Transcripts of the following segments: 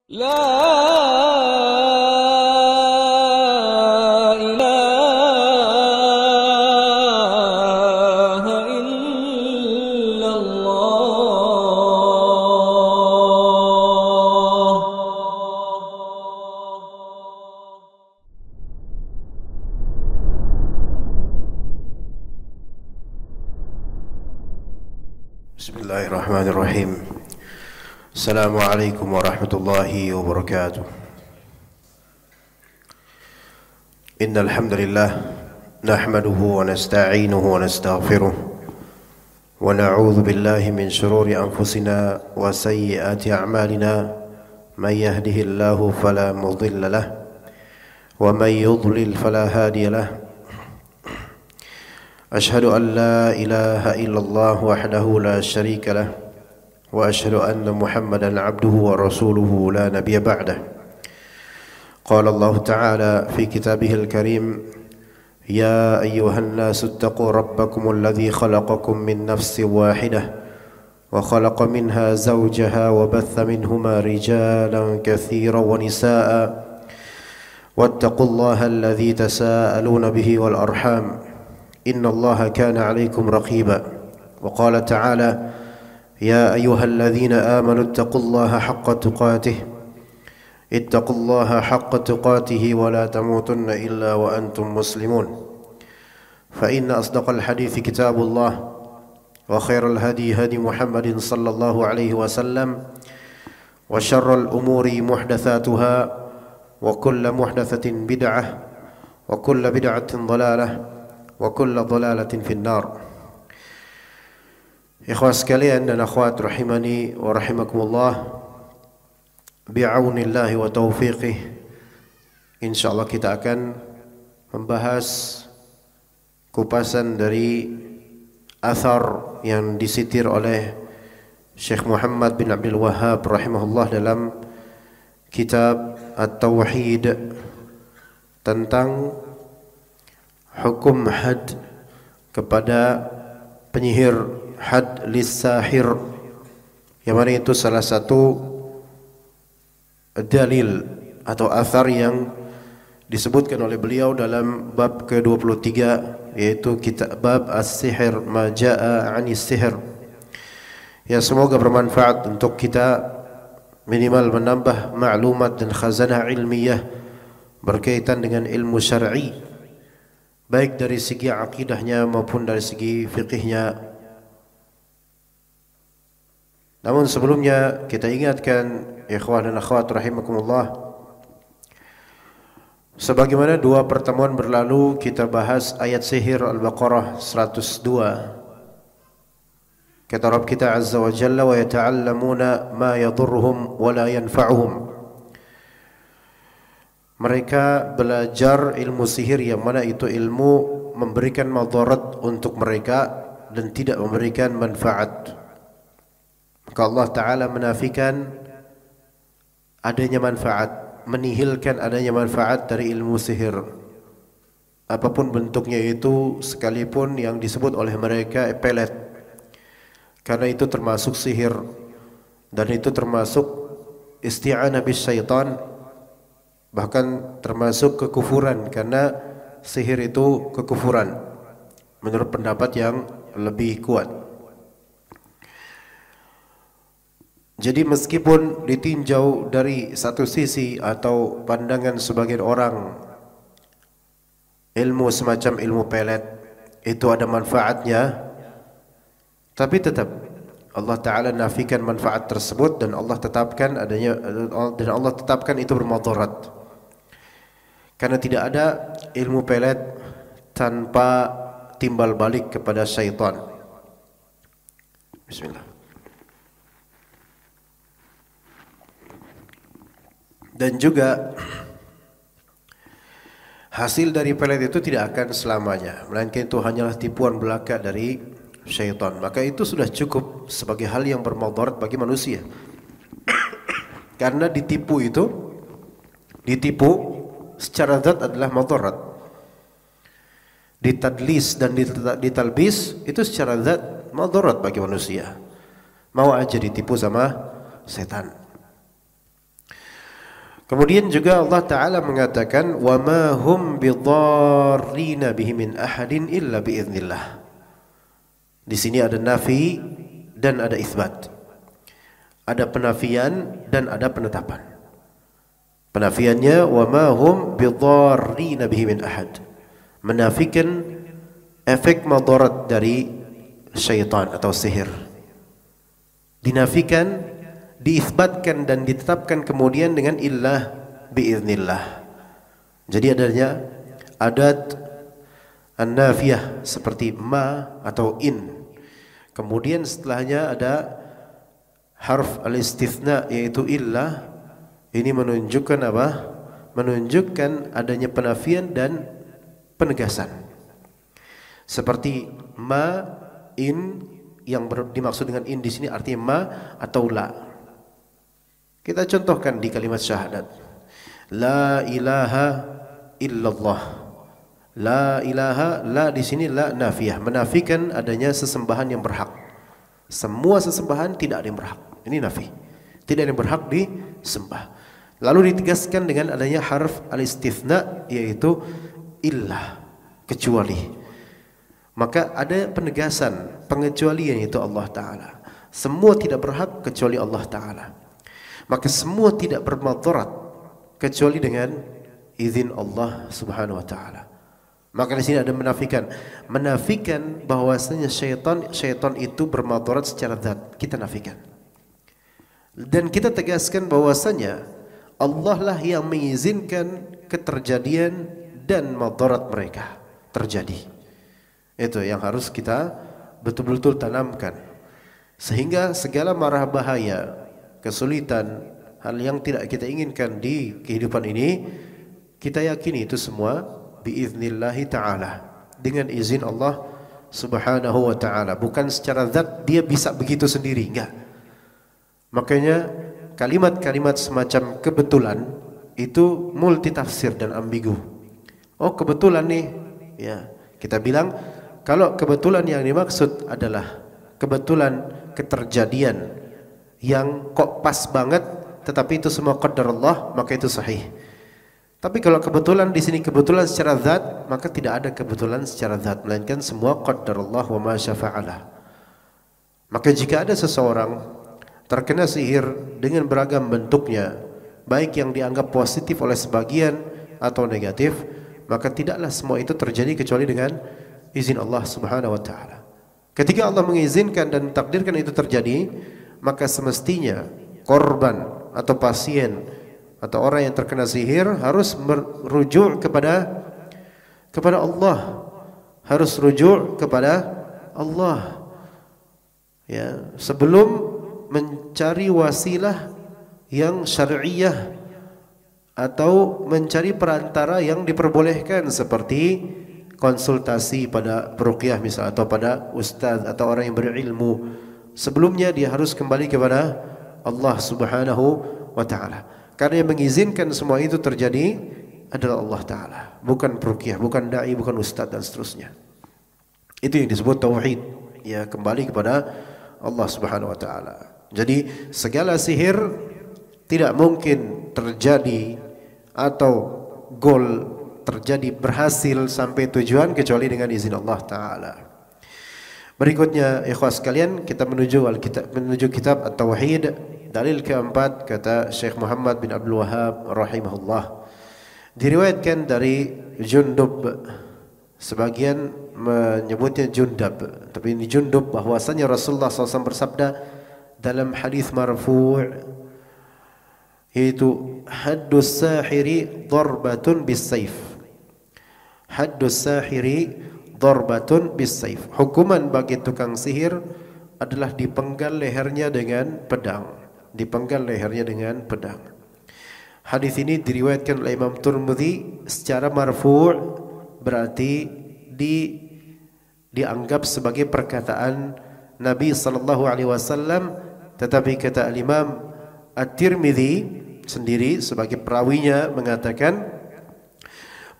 لا إله إلا الله. بسم الله الرحمن الرحيم. السلام عليكم ورحمة الله وبركاته. إن الحمد لله نحمده ونستعينه ونستغفره ونعوذ بالله من شرور أنفسنا وسيئات أعمالنا. من يهده الله فلا مضل له ومن يضلل فلا هادي له. أشهد أن لا إله إلا الله وحده لا شريك له وأشهد أن محمدا عبده ورسوله لا نبي بعده. قال الله تعالى في كتابه الكريم: يا أيها الناس اتقوا ربكم الذي خلقكم من نفس واحدة وخلق منها زوجها وبث منهما رجالا كثيرا ونساء واتقوا الله الذي تساءلون به والأرحام إن الله كان عليكم رقيبا. وقال تعالى: يا أيها الذين آمنوا اتقوا الله حق تقاته اتقوا الله حق تقاته ولا تموتن إلا وأنتم مسلمون. فإن أصدق الحديث كتاب الله وخير الهدي هدي محمد صلى الله عليه وسلم وشر الأمور محدثاتها وكل محدثة بدعة وكل بدعة ضلالة وكل ضلالة في النار. Ikhwah sekalian dan akhwat rahimani wa rahimakumullah, bi'aunillahi wa taufiqih, insyaallah kita akan membahas kupasan dari athar yang disitir oleh Syekh Muhammad bin Abdul Wahhab rahimahullah dalam kitab At-Tauhid tentang hukum had kepada penyihir, had lis-sahir, yang mana itu salah satu dalil atau athar yang disebutkan oleh beliau dalam bab ke-23, yaitu kitab bab as-sihr, ma jaa 'anis sihr. Ya, semoga bermanfaat untuk kita, minimal menambah maklumat dan khazanah ilmiah berkaitan dengan ilmu syar'i, baik dari segi akidahnya maupun dari segi fiqihnya. Namun sebelumnya kita ingatkan ikhwan dan akhwat rahimakumullah, sebagaimana dua pertemuan berlalu kita bahas ayat sihir Al-Baqarah 102. Kata Rabb kita Azza wa Jalla: wa yata'allamuna ma yadurruhum wa la yanfa'uhum. Mereka belajar ilmu sihir yang mana itu ilmu memberikan madarat untuk mereka dan tidak memberikan manfaat. Maka Allah Ta'ala menafikan adanya manfaat, menihilkan adanya manfaat dari ilmu sihir, apapun bentuknya itu, sekalipun yang disebut oleh mereka pelet, karena itu termasuk sihir dan itu termasuk isti'anah bis syaitan, bahkan termasuk kekufuran, karena sihir itu kekufuran menurut pendapat yang lebih kuat. Jadi meskipun ditinjau dari satu sisi atau pandangan sebagian orang, ilmu semacam ilmu pelet itu ada manfaatnya, tapi tetap Allah Ta'ala nafikan manfaat tersebut dan Allah tetapkan adanya, dan Allah tetapkan itu bermadarat. Karena tidak ada ilmu pelet tanpa timbal balik kepada syaitan. Bismillah. Dan juga hasil dari pelet itu tidak akan selamanya, melainkan itu hanyalah tipuan belaka dari syaitan. Maka itu sudah cukup sebagai hal yang bermadarat bagi manusia. Karena ditipu secara zat adalah madarat. Ditadlis dan ditalbis itu secara zat madarat bagi manusia. Mau aja ditipu sama setan. Kemudian juga Allah Ta'ala mengatakan wa ma hum bidharrina bihi min ahadin illa biiznillah. Di sini ada nafi dan ada itsbat. Ada penafian dan ada penetapan. Penafiannya wa ma hum bidharrina bihi min ahad. Menafikan efek madarat dari syaitan atau sihir. Dinafikan, diisbatkan dan ditetapkan kemudian dengan illah biiznillah. Jadi adanya adat an-nafiyah seperti ma atau in. Kemudian setelahnya ada harf al-istithna yaitu illah. Ini menunjukkan apa? Menunjukkan adanya penafian dan penegasan. Seperti ma, in, yang dimaksud dengan in di sini artinya ma atau la. Kita contohkan di kalimat syahadat. La ilaha illallah. La ilaha, la di sini la nafiyah, menafikan adanya sesembahan yang berhak. Semua sesembahan tidak ada yang berhak. Ini nafi. Tidak ada yang berhak disembah. Lalu ditegaskan dengan adanya harf al-istithna yaitu illah, kecuali. Maka ada penegasan, pengecualian yaitu Allah Ta'ala. Semua tidak berhak kecuali Allah Ta'ala. Maka semua tidak bermadarat kecuali dengan izin Allah Subhanahu Wa Ta'ala. Maka di sini ada menafikan bahwasanya syaitan itu bermadarat secara zat. Kita nafikan. Dan kita tegaskan bahwasanya Allah lah yang mengizinkan keterjadian dan madarat mereka terjadi. Itu yang harus kita betul-betul tanamkan. Sehingga segala mara bahaya, kesulitan, hal yang tidak kita inginkan di kehidupan ini, kita yakini itu semua biiznillahi ta'ala, dengan izin Allah Subhanahu wa ta'ala. Bukan secara zat dia bisa begitu sendiri, enggak. Makanya kalimat-kalimat semacam kebetulan itu multitafsir dan ambigu. Oh, kebetulan nih, ya. Kita bilang kalau kebetulan yang dimaksud adalah kebetulan keterjadian yang kok pas banget, tetapi itu semua qadar Allah, maka itu sahih. Tapi kalau kebetulan di sini kebetulan secara zat, maka tidak ada kebetulan secara zat, melainkan semua qadar Allah wa ma syafa'alah. Maka jika ada seseorang terkena sihir dengan beragam bentuknya, baik yang dianggap positif oleh sebagian atau negatif, maka tidaklah semua itu terjadi kecuali dengan izin Allah Subhanahu wa ta'ala. Ketika Allah mengizinkan dan takdirkan itu terjadi, maka semestinya korban atau pasien atau orang yang terkena sihir harus merujuk kepada Allah, harus rujuk kepada Allah. Ya, sebelum mencari wasilah yang syar'iyah atau mencari perantara yang diperbolehkan seperti konsultasi pada peruqyah misal atau pada ustaz atau orang yang berilmu. Sebelumnya dia harus kembali kepada Allah Subhanahu wa ta'ala. Karena yang mengizinkan semua itu terjadi adalah Allah Ta'ala, bukan peruqyah, bukan dai, bukan ustaz dan seterusnya. Itu yang disebut tauhid, ya, kembali kepada Allah Subhanahu wa ta'ala. Jadi segala sihir tidak mungkin terjadi atau goal terjadi berhasil sampai tujuan kecuali dengan izin Allah Ta'ala. Berikutnya ikhwas sekalian, kita menuju kitab At-Tauhid. Dalil keempat kata Syekh Muhammad bin Abdul Wahhab rahimahullah, diriwayatkan dari Jundub, sebagian menyebutnya Jundab, tapi ini Jundub, bahwasanya Rasulullah SAW bersabda dalam hadis marfu', yaitu haddus sahiri darbatun bis-saif. Haddus sahiri darbatun bis-saif. Hukuman bagi tukang sihir adalah dipenggal lehernya dengan pedang. Dipenggal lehernya dengan pedang. Hadis ini diriwayatkan oleh Imam Tirmidzi secara marfu', berarti dianggap sebagai perkataan Nabi sallallahu alaihi wasallam, tetapi kata Imam At-Tirmidzi sendiri sebagai perawinya mengatakan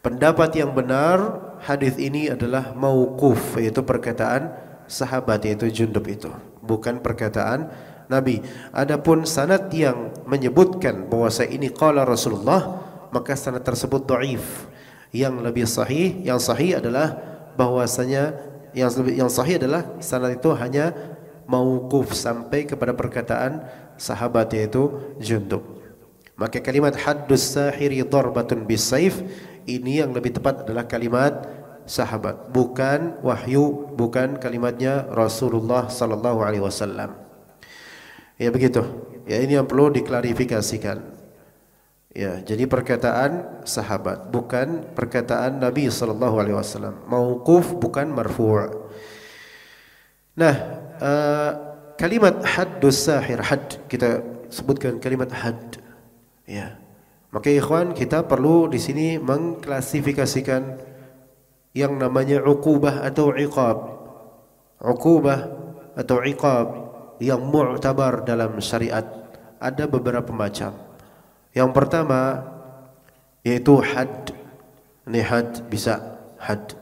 pendapat yang benar hadis ini adalah mauquf, yaitu perkataan sahabat, yaitu Jundub itu, bukan perkataan Nabi. Adapun sanad yang menyebutkan bahwa ini qala Rasulullah, maka sanad tersebut dhaif. Yang lebih sahih, yang sahih adalah bahwasanya yang sahih adalah sanad itu hanya mauquf sampai kepada perkataan sahabat yaitu Jundub. Maka kalimat haddus sahiri darbatun bisayf ini yang lebih tepat adalah kalimat sahabat, bukan wahyu, bukan kalimatnya Rasulullah sallallahu alaihi wasallam. Ya begitu. Ya ini yang perlu diklarifikasikan. Ya, jadi perkataan sahabat bukan perkataan Nabi sallallahu alaihi wasallam. Mauquf bukan marfu'. Nah, kalimat haddus sahir, had kita sebutkan kalimat had. Ya. Maka ikhwan, kita perlu di sini mengklasifikasikan yang namanya uqubah atau iqab. Uqubah atau iqab yang mu'tabar dalam syariat ada beberapa macam. Yang pertama yaitu had. Ini had, bisa had.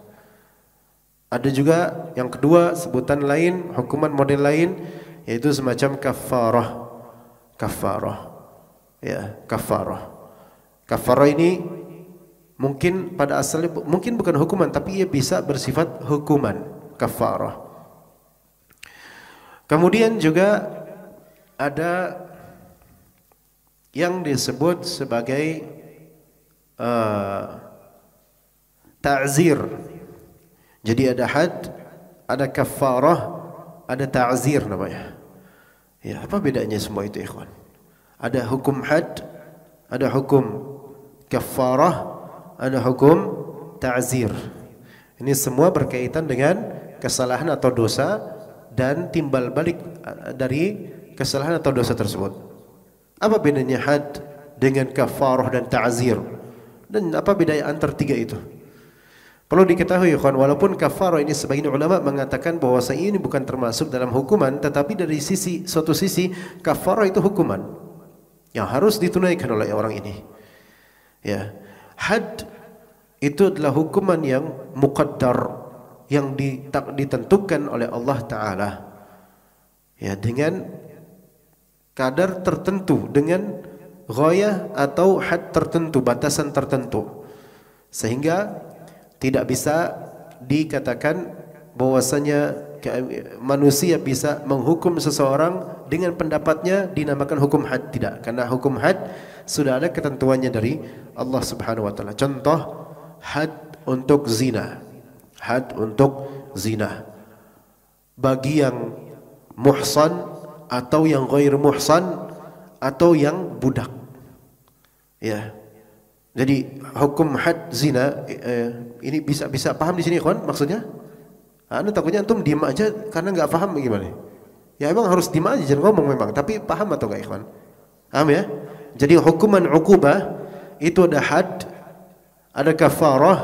Ada juga yang kedua sebutan lain, hukuman model lain yaitu semacam kafarah. Kafarah. Ya, kafarah. Kafarah ini mungkin pada asalnya mungkin bukan hukuman, tapi ia bisa bersifat hukuman, kafarah. Kemudian juga ada yang disebut sebagai ta'zir. Jadi ada had, ada kafarah, ada ta'zir namanya. Ya, apa bedanya semua itu, ikhwan? Ada hukum had, ada hukum kafarah, ada hukum ta'zir. Ini semua berkaitan dengan kesalahan atau dosa dan timbal balik dari kesalahan atau dosa tersebut. Apa bedanya had dengan kafarah dan ta'zir? Dan apa beda antara tiga itu? Perlu diketahui, kawan, walaupun kafarah ini sebagian ulama mengatakan bahwa ini bukan termasuk dalam hukuman, tetapi dari suatu sisi kafarah itu hukuman yang harus ditunaikan oleh orang ini. Ya, had itu adalah hukuman yang muqaddar, yang ditentukan oleh Allah Ta'ala, ya, dengan kadar tertentu, dengan ghayah atau had tertentu, batasan tertentu, sehingga tidak bisa dikatakan bahwasanya manusia bisa menghukum seseorang dengan pendapatnya dinamakan hukum had. Tidak, karena hukum had sudah ada ketentuannya dari Allah Subhanahu wa taala. Contoh had untuk zina. Had untuk zina. Bagi yang muhsan atau yang ghair muhsan atau yang budak. Ya. Jadi hukum had zina ini bisa paham di sini, kawan, maksudnya? Anu takutnya antum diam aja karena enggak paham gimana? Ya emang harus diam aja, jangan ngomong memang, tapi paham atau enggak, ikhwan? Paham ya? Jadi hukuman uqubah itu ada had, ada kafarah,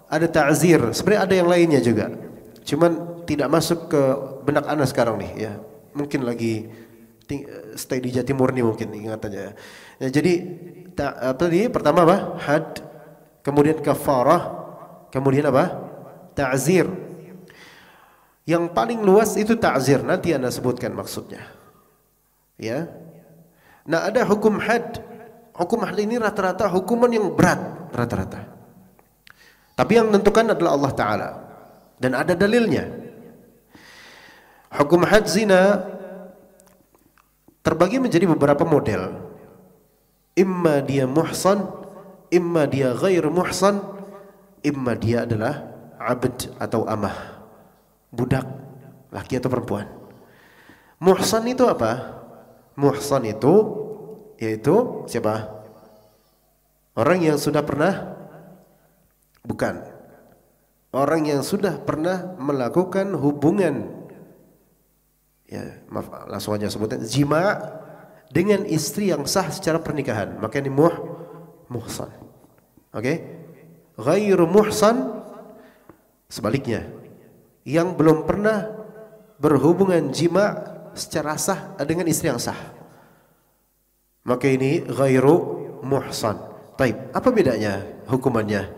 ada ta'zir. Sebenarnya ada yang lainnya juga. Cuman tidak masuk ke benak Anda sekarang nih, ya. Mungkin lagi stay di Jatimur nih mungkin ingatannya. Ya, jadi tadi pertama apa? Had, kemudian kafarah, kemudian apa? Ta'zir. Yang paling luas itu ta'zir, nanti Anda sebutkan maksudnya. Ya. Nah, ada hukum had. Hukum had ini rata-rata hukuman yang berat, rata-rata. Tapi yang menentukan adalah Allah Ta'ala. Dan ada dalilnya. Hukum had zina terbagi menjadi beberapa model. Imma dia muhsan, imma dia ghair muhsan, imma dia adalah abd atau amah, budak, laki atau perempuan. Muhsan itu apa? Muhsan itu yaitu siapa? Orang yang sudah pernah, bukan, orang yang sudah pernah melakukan hubungan, ya maaf langsung aja sebutnya, jima' dengan istri yang sah secara pernikahan, maka ini muhsan. Oke? Ghairu muhsan sebaliknya, yang belum pernah berhubungan jima' secara sah dengan istri yang sah, maka ini ghairu muhsan. Taib, apa bedanya hukumannya?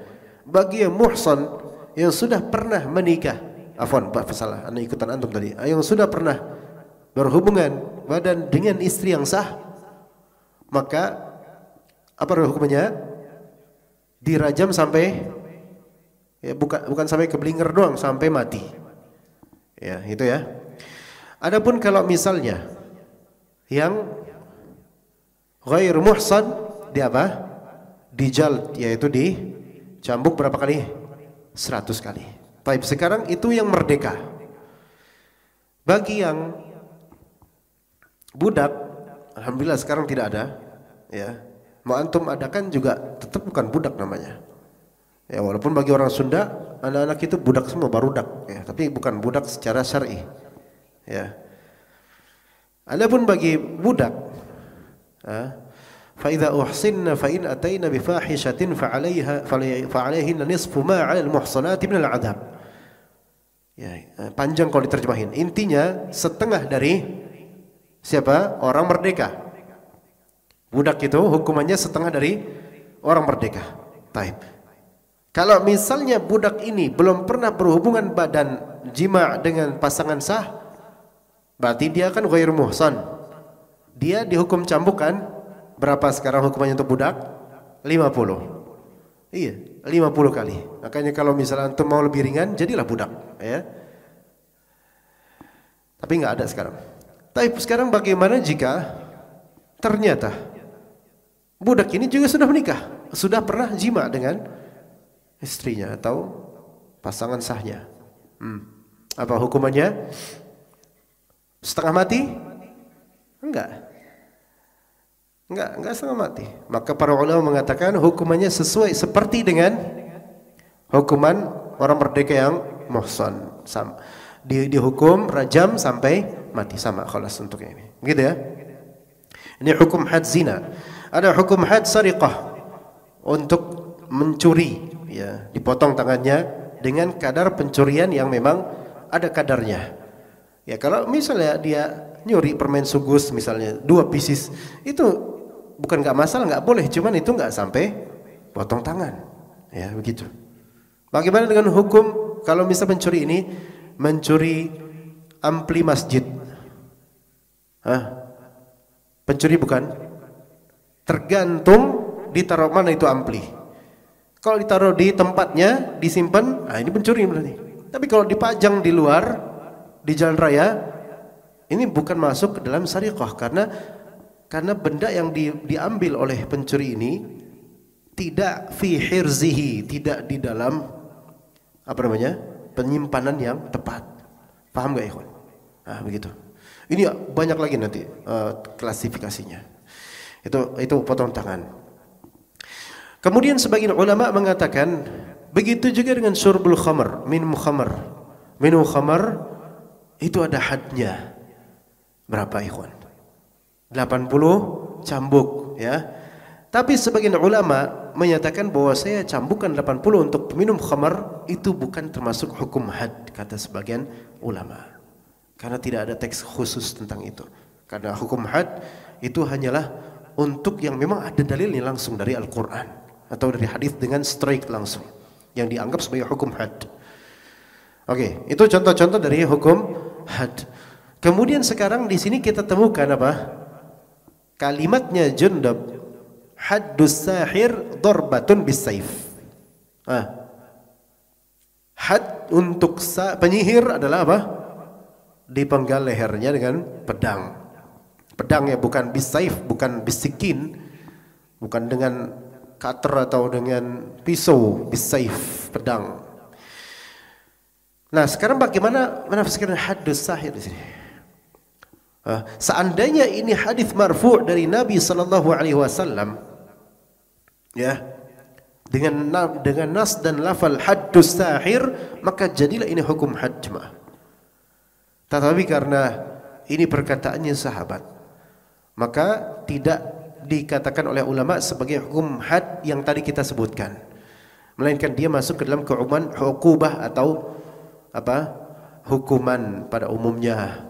Bagi yang muhsan, yang sudah pernah menikah, afwan, salah, anda ikutan antum tadi, yang sudah pernah berhubungan badan dengan istri yang sah, maka apa hukumannya? Dirajam sampai, ya, bukan sampai keblinger doang, sampai mati. Ya, itu ya. Adapun kalau misalnya yang ghair muhsan, dia apa? Dijald, yaitu dicambuk berapa kali? 100 kali. Baik, sekarang itu yang merdeka. Bagi yang budak, alhamdulillah sekarang tidak ada, ya. Mau antum adakan juga tetap bukan budak namanya. Ya, walaupun bagi orang Sunda anak-anak itu budak semua, barudak, ya, tapi bukan budak secara syar'i. Ya. Adapun bagi budak, fa idza uhsinna fa in atayna bi fahishatin fa 'alaihinna nisfu ma 'alal muhsanati minal 'adzab. Ya, panjang kalau diterjemahin. Intinya setengah dari siapa? Orang merdeka. Budak itu hukumannya setengah dari orang merdeka. Taib. Kalau misalnya budak ini belum pernah berhubungan badan jima' dengan pasangan sah, berarti dia kan ghair muhsan. Dia dihukum cambuk kan? Berapa sekarang hukumannya untuk budak? 50. Iya, 50 kali. Makanya kalau misalnya antum mau lebih ringan, jadilah budak, ya. Tapi nggak ada sekarang. Tapi sekarang bagaimana jika ternyata budak ini juga sudah menikah, sudah pernah jima dengan istrinya atau pasangan sahnya? Apa hukumannya? Setengah mati? Enggak setengah mati. Maka para ulama mengatakan hukumannya sesuai seperti dengan hukuman orang merdeka yang muhsan. Sama. Dihukum rajam sampai mati, sama khalas untuk ini. Begitu ya. Ini hukum had zina. Ada hukum had sariqah, untuk mencuri, ya, dipotong tangannya dengan kadar pencurian yang memang ada kadarnya. Ya, kalau misalnya dia nyuri permen sugus misalnya 2 pieces, itu bukan nggak masalah, nggak boleh, cuman itu nggak sampai potong tangan, ya begitu. Bagaimana dengan hukum kalau misal pencuri ini mencuri ampli masjid? Pencuri bukan? Tergantung ditaruh mana itu ampli. Kalau ditaruh di tempatnya, disimpan, ini pencuri berarti. Tapi kalau dipajang di luar, di jalan raya, ini bukan masuk ke dalam sariqah, karena benda yang diambil oleh pencuri ini tidak fi hirzihi, tidak di dalam penyimpanan yang tepat. Paham gak ikhwan? Begitu. Ini banyak lagi nanti klasifikasinya. Itu potong tangan. Kemudian sebagian ulama mengatakan begitu juga dengan syurbul khamr, minum khamr. Minum khamr itu ada hadnya. Berapa ikhwan? 80 cambuk, ya. Tapi sebagian ulama menyatakan bahwa saya cambukan 80 untuk peminum khamr itu bukan termasuk hukum had, kata sebagian ulama. Karena tidak ada teks khusus tentang itu. Karena hukum had itu hanyalah untuk yang memang ada dalilnya langsung dari Al-Quran atau dari hadis dengan straight langsung yang dianggap sebagai hukum had. Oke, itu contoh-contoh dari hukum had. Kemudian sekarang di sini kita temukan apa? Kalimatnya Jundab, haddus sahir darbatun bisayf. Had untuk penyihir adalah apa? Dipenggal lehernya dengan pedang. Pedang ya, bukan bisayf, bukan bisikin, bukan dengan cutter atau dengan pisau, bisayf, pedang. Nah, sekarang bagaimana menafsirkan haddus sahir di sini? Seandainya ini hadis marfu' dari Nabi sallallahu alaihi wasallam, ya, dengan nas dan lafal haddus sahir, maka jadilah ini hukum had jemaah. Tetapi karena ini perkataannya sahabat, maka tidak dikatakan oleh ulama sebagai hukum had yang tadi kita sebutkan, melainkan dia masuk ke dalam keumuman hukubah atau hukuman pada umumnya,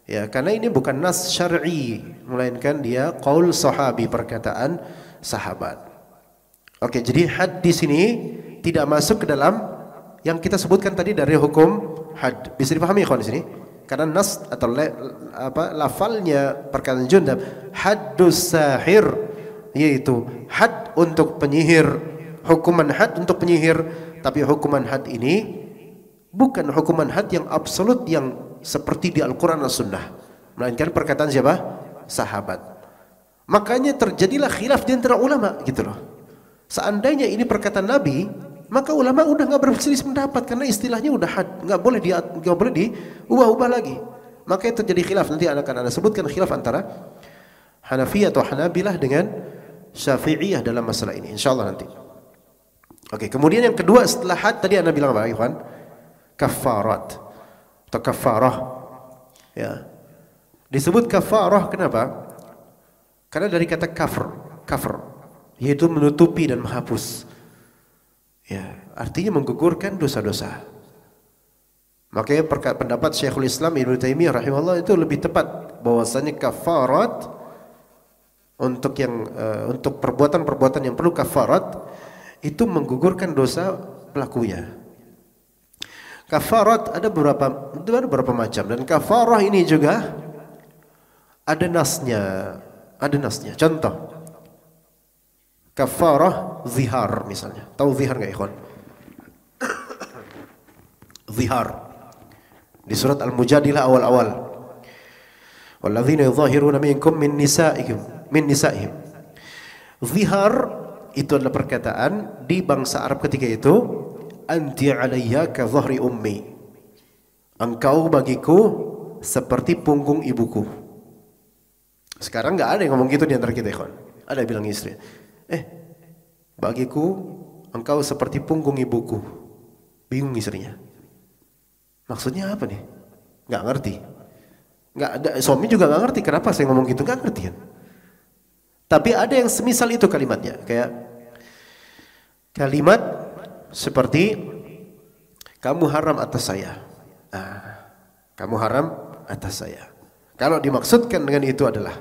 ya, karena ini bukan nas syar'i, melainkan dia qaul sahabi, perkataan sahabat. Oke, jadi had di sini tidak masuk ke dalam yang kita sebutkan tadi dari hukum had. Bisa dipahami ikhwan di sini? Karena nas atau lafalnya perkataan Jundab, haddus sahir, yaitu had untuk penyihir, hukuman had untuk penyihir. Tapi hukuman had ini bukan hukuman had yang absolut yang seperti di Al-Quran dan Sunnah, melainkan perkataan siapa? Sahabat. Makanya terjadilah khilaf di antara ulama gitu loh. Seandainya ini perkataan Nabi, maka ulama udah nggak berselisih pendapat karena istilahnya udah had, nggak boleh diubah-ubah lagi. Maka itu terjadi khilaf. Nanti akan sebutkan khilaf antara Hanafi atau Hanabilah dengan Syafi'iyah dalam masalah ini, insyaallah nanti. Oke, kemudian yang kedua setelah had tadi Anda bilang apa, Ikhwan? Kafarat atau kafarah. Ya. Disebut kafarah kenapa? Karena dari kata kafir, yaitu menutupi dan menghapus. Ya, artinya menggugurkan dosa-dosa. Makanya pendapat Syekhul Islam Ibnu Taimiyah rahimahullah itu lebih tepat, bahwasanya kafarat untuk untuk perbuatan-perbuatan yang perlu kafarat itu menggugurkan dosa pelakunya. Kafarat ada beberapa macam, dan kafarah ini juga ada nasnya. Contoh, kafarah zihar misalnya. Tahu zihar enggak, ikhwan? Zihar di surat Al-Mujadilah awal-awal. Walladzina yudhahiruna minkum min nisa'ihim. Zihar itu adalah perkataan di bangsa Arab ketika itu, anti alayya ka dhahri ummi. Engkau bagiku seperti punggung ibuku. Sekarang nggak ada yang ngomong gitu di antara kita, ikhwan. Ada yang bilang istri, bagiku engkau seperti punggung ibuku. Bingung istrinya. Maksudnya apa nih? Nggak ngerti. Nggak ada, suami juga nggak ngerti kenapa saya ngomong gitu, nggak ngerti kan? Tapi ada yang semisal itu kalimatnya, kayak kalimat seperti kamu haram atas saya. Kamu haram atas saya. Kalau dimaksudkan dengan itu adalah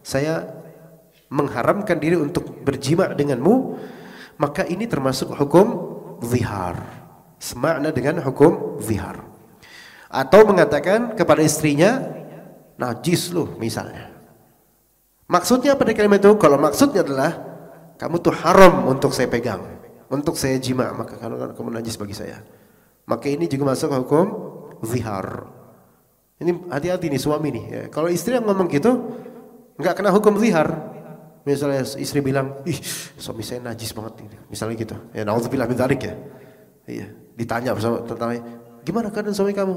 saya mengharamkan diri untuk berjima denganmu, maka ini termasuk hukum zihar. Semakna dengan hukum zihar. Atau mengatakan kepada istrinya, najis loh misalnya. Maksudnya apa dari kalimat itu? Kalau maksudnya adalah kamu tuh haram untuk saya pegang, untuk saya jima, maka kalau kamu najis bagi saya. Maka ini juga masuk hukum zihar. Ini hati-hati nih suami nih. Ya. Kalau istri yang ngomong gitu, nggak kena hukum zihar. Misalnya istri bilang, ih suami saya najis banget ini, misalnya gitu. Ya naudzubillah min dzalik ya. Iya. Ditanya tentang gimana keadaan suami kamu?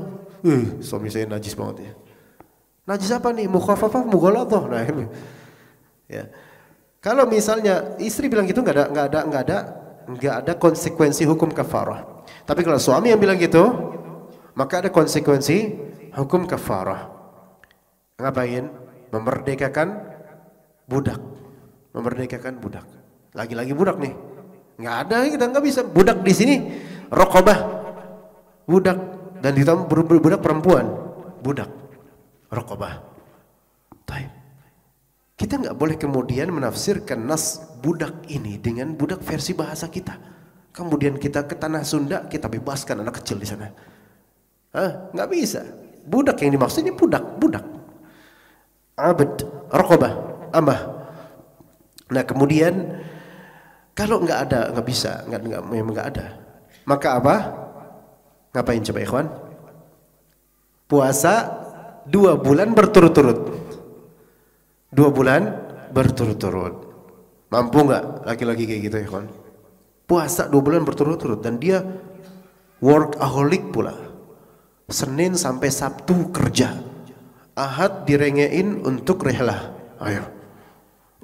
Suami saya najis banget ya. Najis apa nih? Mukhaffafah, mughaladhah. Nah ini. Ya. Kalau misalnya istri bilang gitu, nggak ada konsekuensi hukum kafarah. Tapi kalau suami yang bilang gitu, maka ada konsekuensi hukum kafarah. Ngapain? Memerdekakan budak. Lagi-lagi budak nih. Nggak ada, kita nggak bisa. Budak di sini raqabah, budak, dan ditambah budak perempuan, budak, raqabah. Baik. Kita nggak boleh kemudian menafsirkan nas budak ini dengan budak versi bahasa kita. Kemudian kita ke tanah Sunda, kita bebaskan anak kecil di sana. Nggak bisa. Budak yang dimaksud ini budak. Abd, raqabah, amah. Nah kemudian kalau nggak bisa, memang nggak ada. Maka apa? Ngapain coba ikhwan? Puasa 2 bulan berturut-turut. 2 bulan berturut-turut. Mampu nggak laki-laki kayak gitu ikhwan? Puasa 2 bulan berturut-turut, dan dia workaholic pula. Senin sampai Sabtu kerja, Ahad direngein untuk rehlah. Ayo,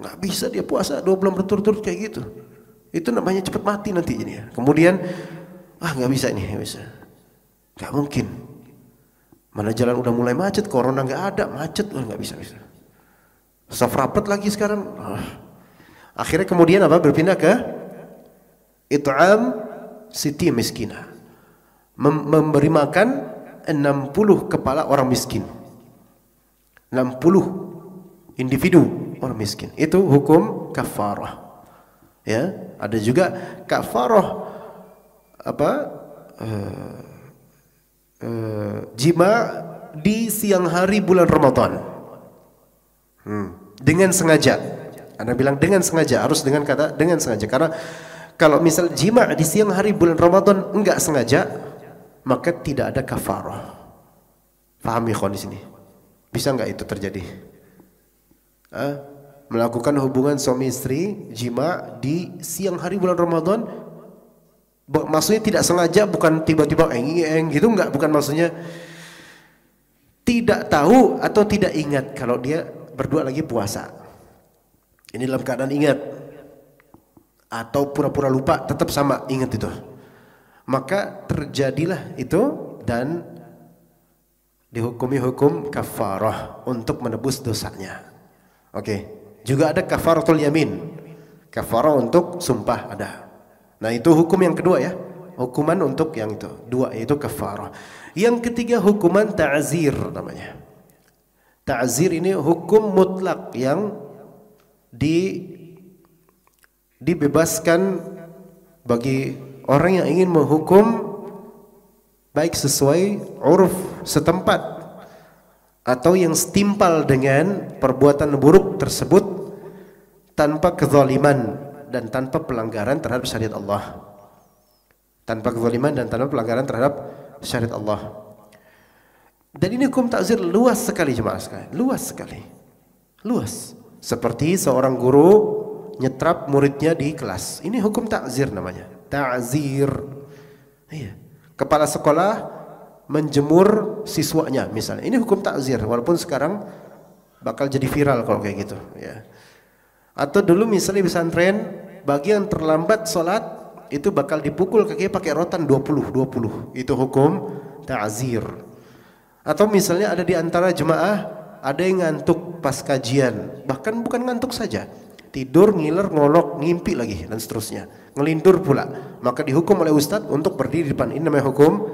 nggak bisa dia puasa 2 bulan berturut-turut kayak gitu. Itu namanya cepat mati nanti jadinya. Kemudian nggak bisa ini, nggak bisa, nggak mungkin. Mana jalan udah mulai macet, corona nggak ada, macet, nggak bisa. Safrapet lagi sekarang. Akhirnya kemudian apa? Berpindah ke it'am siti miskinah, memberi makan 60 kepala orang miskin, 60 individu orang miskin. Itu hukum kafarah. Ya, ada juga kafarah jima di siang hari bulan Ramadan. Dengan sengaja. Anda bilang dengan sengaja, harus dengan kata dengan sengaja. Karena kalau misal jima di siang hari bulan Ramadan enggak sengaja, maka tidak ada kafarah. Paham ya di sini? Bisa enggak itu terjadi? Melakukan hubungan suami istri jima di siang hari bulan Ramadan, maksudnya tidak sengaja, bukan tiba-tiba gitu, enggak, bukan maksudnya tidak tahu atau tidak ingat kalau dia berdua lagi puasa. Ini dalam keadaan ingat atau pura-pura lupa, tetap sama ingat itu. Maka terjadilah itu dan dihukumi hukum kafarah untuk menebus dosanya. Oke. Juga ada kafaratul yamin. Kafarah untuk sumpah ada. Nah, itu hukum yang kedua ya. Hukuman untuk yang itu. Dua yaitu kafarah. Yang ketiga hukuman ta'zir namanya. Ta'zir ini hukum mutlak yang dibebaskan bagi orang yang ingin menghukum baik sesuai uruf setempat atau yang setimpal dengan perbuatan buruk tersebut tanpa kezaliman dan tanpa pelanggaran terhadap syariat Allah. Tanpa kezaliman dan tanpa pelanggaran terhadap syariat Allah. Dan ini hukum ta'zir luas sekali jemaah sekalian, luas sekali. Luas. Seperti seorang guru nyetrap muridnya di kelas. Ini hukum ta'zir namanya. Ta'zir. Iya. Kepala sekolah menjemur siswanya misalnya. Ini hukum ta'zir walaupun sekarang bakal jadi viral kalau kayak gitu, ya. Atau dulu misalnya di pesantren bagi yang terlambat sholat itu bakal dipukul kakinya pakai rotan 20. Itu hukum ta'zir. Atau misalnya ada di antara jemaah ada yang ngantuk pas kajian, bahkan bukan ngantuk saja, tidur, ngiler, ngolok, ngimpi lagi dan seterusnya, ngelindur pula, maka dihukum oleh ustadz untuk berdiri di depan. Ini namanya hukum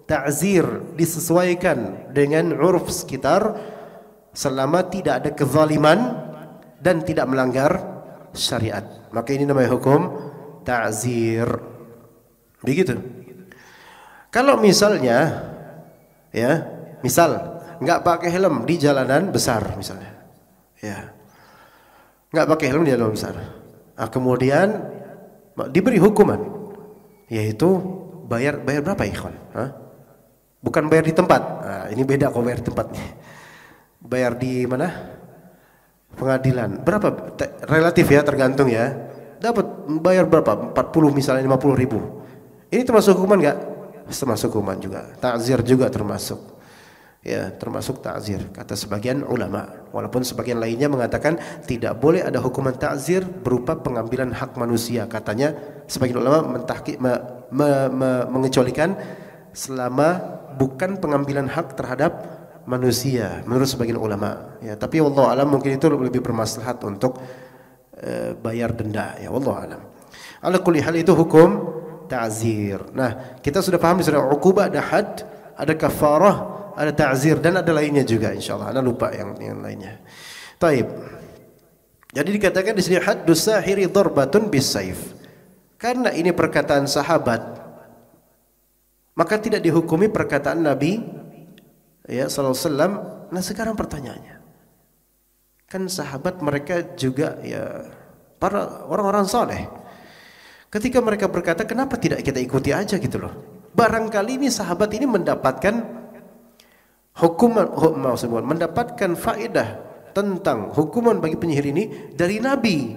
ta'zir, disesuaikan dengan uruf sekitar selama tidak ada kezaliman dan tidak melanggar syariat. Maka ini namanya hukum ta'zir. Begitu. Kalau misalnya ya, misal nggak pakai helm di jalanan besar misalnya, ya, nggak pakai helm di jalanan besar, nah, kemudian diberi hukuman, yaitu bayar berapa ikhwan? Bukan bayar di tempat, nah, ini beda kalau bayar di tempat nih. Bayar di mana? Pengadilan. Berapa? Relatif ya, tergantung ya. Dapat bayar berapa? 40 misalnya 50.000. Ini termasuk hukuman nggak? Termasuk hukuman juga. Ta'zir juga termasuk. Ya, termasuk ta'zir kata sebagian ulama. Walaupun sebagian lainnya mengatakan tidak boleh ada hukuman ta'zir berupa pengambilan hak manusia. Katanya sebagian ulama mengecualikan selama bukan pengambilan hak terhadap manusia menurut sebagian ulama. Ya, tapi wallahu alam mungkin itu lebih bermaslahat untuk bayar denda. Ya, wallahu alam. Ala kulli hal itu hukum ta'zir. Nah, kita sudah paham di surah Uqubah ada had, ada kafarah, ada ta'zir dan ada lainnya juga insyaallah. Ana lupa yang lainnya. Taib. Jadi dikatakan di sini haddus sahiri darbatun bisayf. Karena ini perkataan sahabat, maka tidak dihukumi perkataan Nabi ya sallallahu alaihi wasallam. Nah, sekarang pertanyaannya. Kan sahabat mereka juga ya para orang-orang saleh. Ketika mereka berkata, kenapa tidak kita ikuti aja gitu loh. Barangkali ini sahabat ini mendapatkan hukuman, mendapatkan faedah tentang hukuman bagi penyihir ini dari Nabi,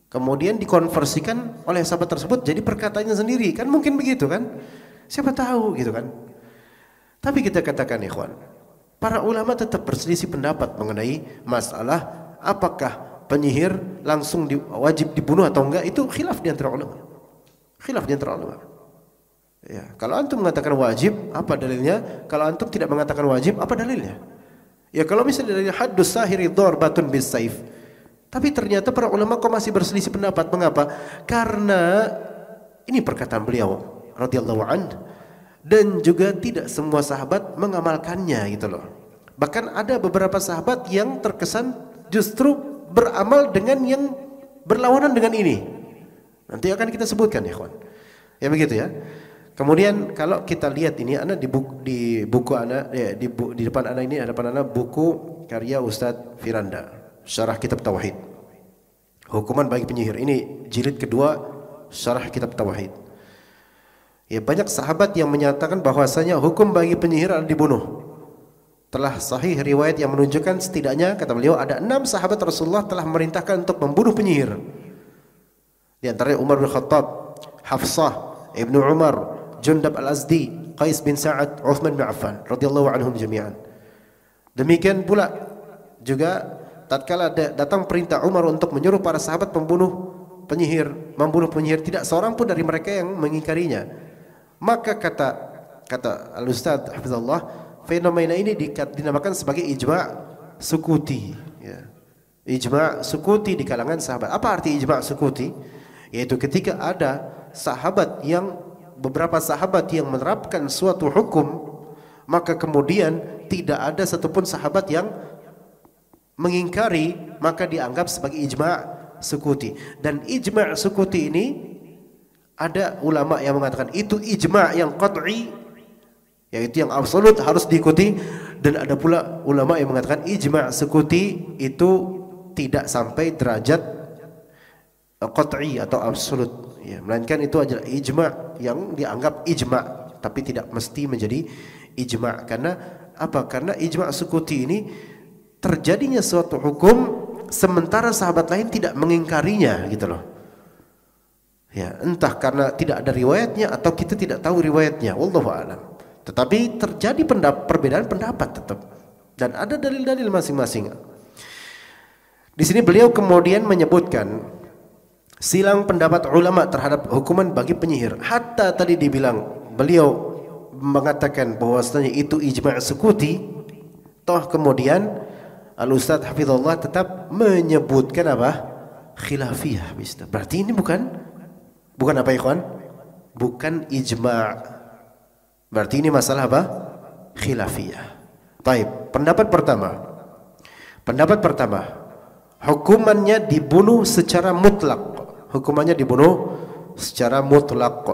kemudian dikonversikan oleh sahabat tersebut jadi perkataannya sendiri, kan mungkin begitu kan, siapa tahu gitu kan. Tapi kita katakan ikhwan, para ulama tetap berselisih pendapat mengenai masalah apakah penyihir langsung wajib dibunuh atau enggak. Itu khilaf di antara ulama, khilaf di antara ulama. Ya, kalau antum mengatakan wajib, apa dalilnya? Kalau antum tidak mengatakan wajib, apa dalilnya? Ya, kalau misalnya dalilnya haddus sahiri darbatun bisayf. Tapi ternyata para ulama kok masih berselisih pendapat. Mengapa? Karena ini perkataan beliau radhiyallahu anhu dan juga tidak semua sahabat mengamalkannya gitu loh. Bahkan ada beberapa sahabat yang terkesan justru beramal dengan yang berlawanan dengan ini. Nanti akan kita sebutkan ya kawan. Ya begitu ya. Kemudian kalau kita lihat ini, anak di buku anak di depan anak ini, hadapan anak buku karya Ustadz Firanda, Syarah Kitab Tauhid. Hukuman bagi penyihir. Ini jilid kedua Syarah Kitab Tauhid. Ya, banyak sahabat yang menyatakan bahwasanya hukum bagi penyihir adalah dibunuh. Telah sahih riwayat yang menunjukkan setidaknya, kata beliau, ada 6 sahabat Rasulullah telah memerintahkan untuk membunuh penyihir. Di antaranya Umar bin Khattab, Hafsah, Ibnu Umar, Jundab al-Azdi, Qais bin Sa'ad, Uthman bin Affan radhiyallahu anhum jami'an. Demikian pula juga tatkala datang perintah Umar untuk menyuruh para sahabat membunuh penyihir, tidak seorang pun dari mereka yang mengingkarinya. Maka kata Al-Ustadz Hafizahullah, fenomena ini dinamakan sebagai ijma' sukuti, ya. Ijma' sukuti di kalangan sahabat. Apa arti ijma' sukuti? Yaitu ketika ada beberapa sahabat yang menerapkan suatu hukum, maka kemudian tidak ada satupun sahabat yang mengingkari, maka dianggap sebagai ijma' sukuti. Dan ijma' sukuti ini ada ulama yang mengatakan itu ijma' yang qat'i, yaitu yang absolut harus diikuti, dan ada pula ulama yang mengatakan ijma' sukuti itu tidak sampai derajat qat'i atau absolut, ya, melainkan itu adalah ijma' yang dianggap ijma' tapi tidak mesti menjadi ijma'. Karena apa? Karena ijma' sukuti ini terjadinya suatu hukum sementara sahabat lain tidak mengingkarinya, gitu loh. Ya, entah karena tidak ada riwayatnya atau kita tidak tahu riwayatnya, wallahu a'lam. Tetapi terjadi perbedaan pendapat tetap, dan ada dalil-dalil masing-masing. Di sini beliau kemudian menyebutkan silang pendapat ulama terhadap hukuman bagi penyihir. Hatta tadi dibilang, beliau mengatakan bahwasanya itu ijma' sukuti, toh kemudian Al-Ustadz Hafizullah tetap menyebutkan apa? Khilafiyah. Berarti ini bukan apa ikhwan? Bukan ijma'. Berarti ini masalah apa? Khilafiyah. Baik, pendapat pertama, hukumannya dibunuh secara mutlak. Hukumannya dibunuh secara mutlak.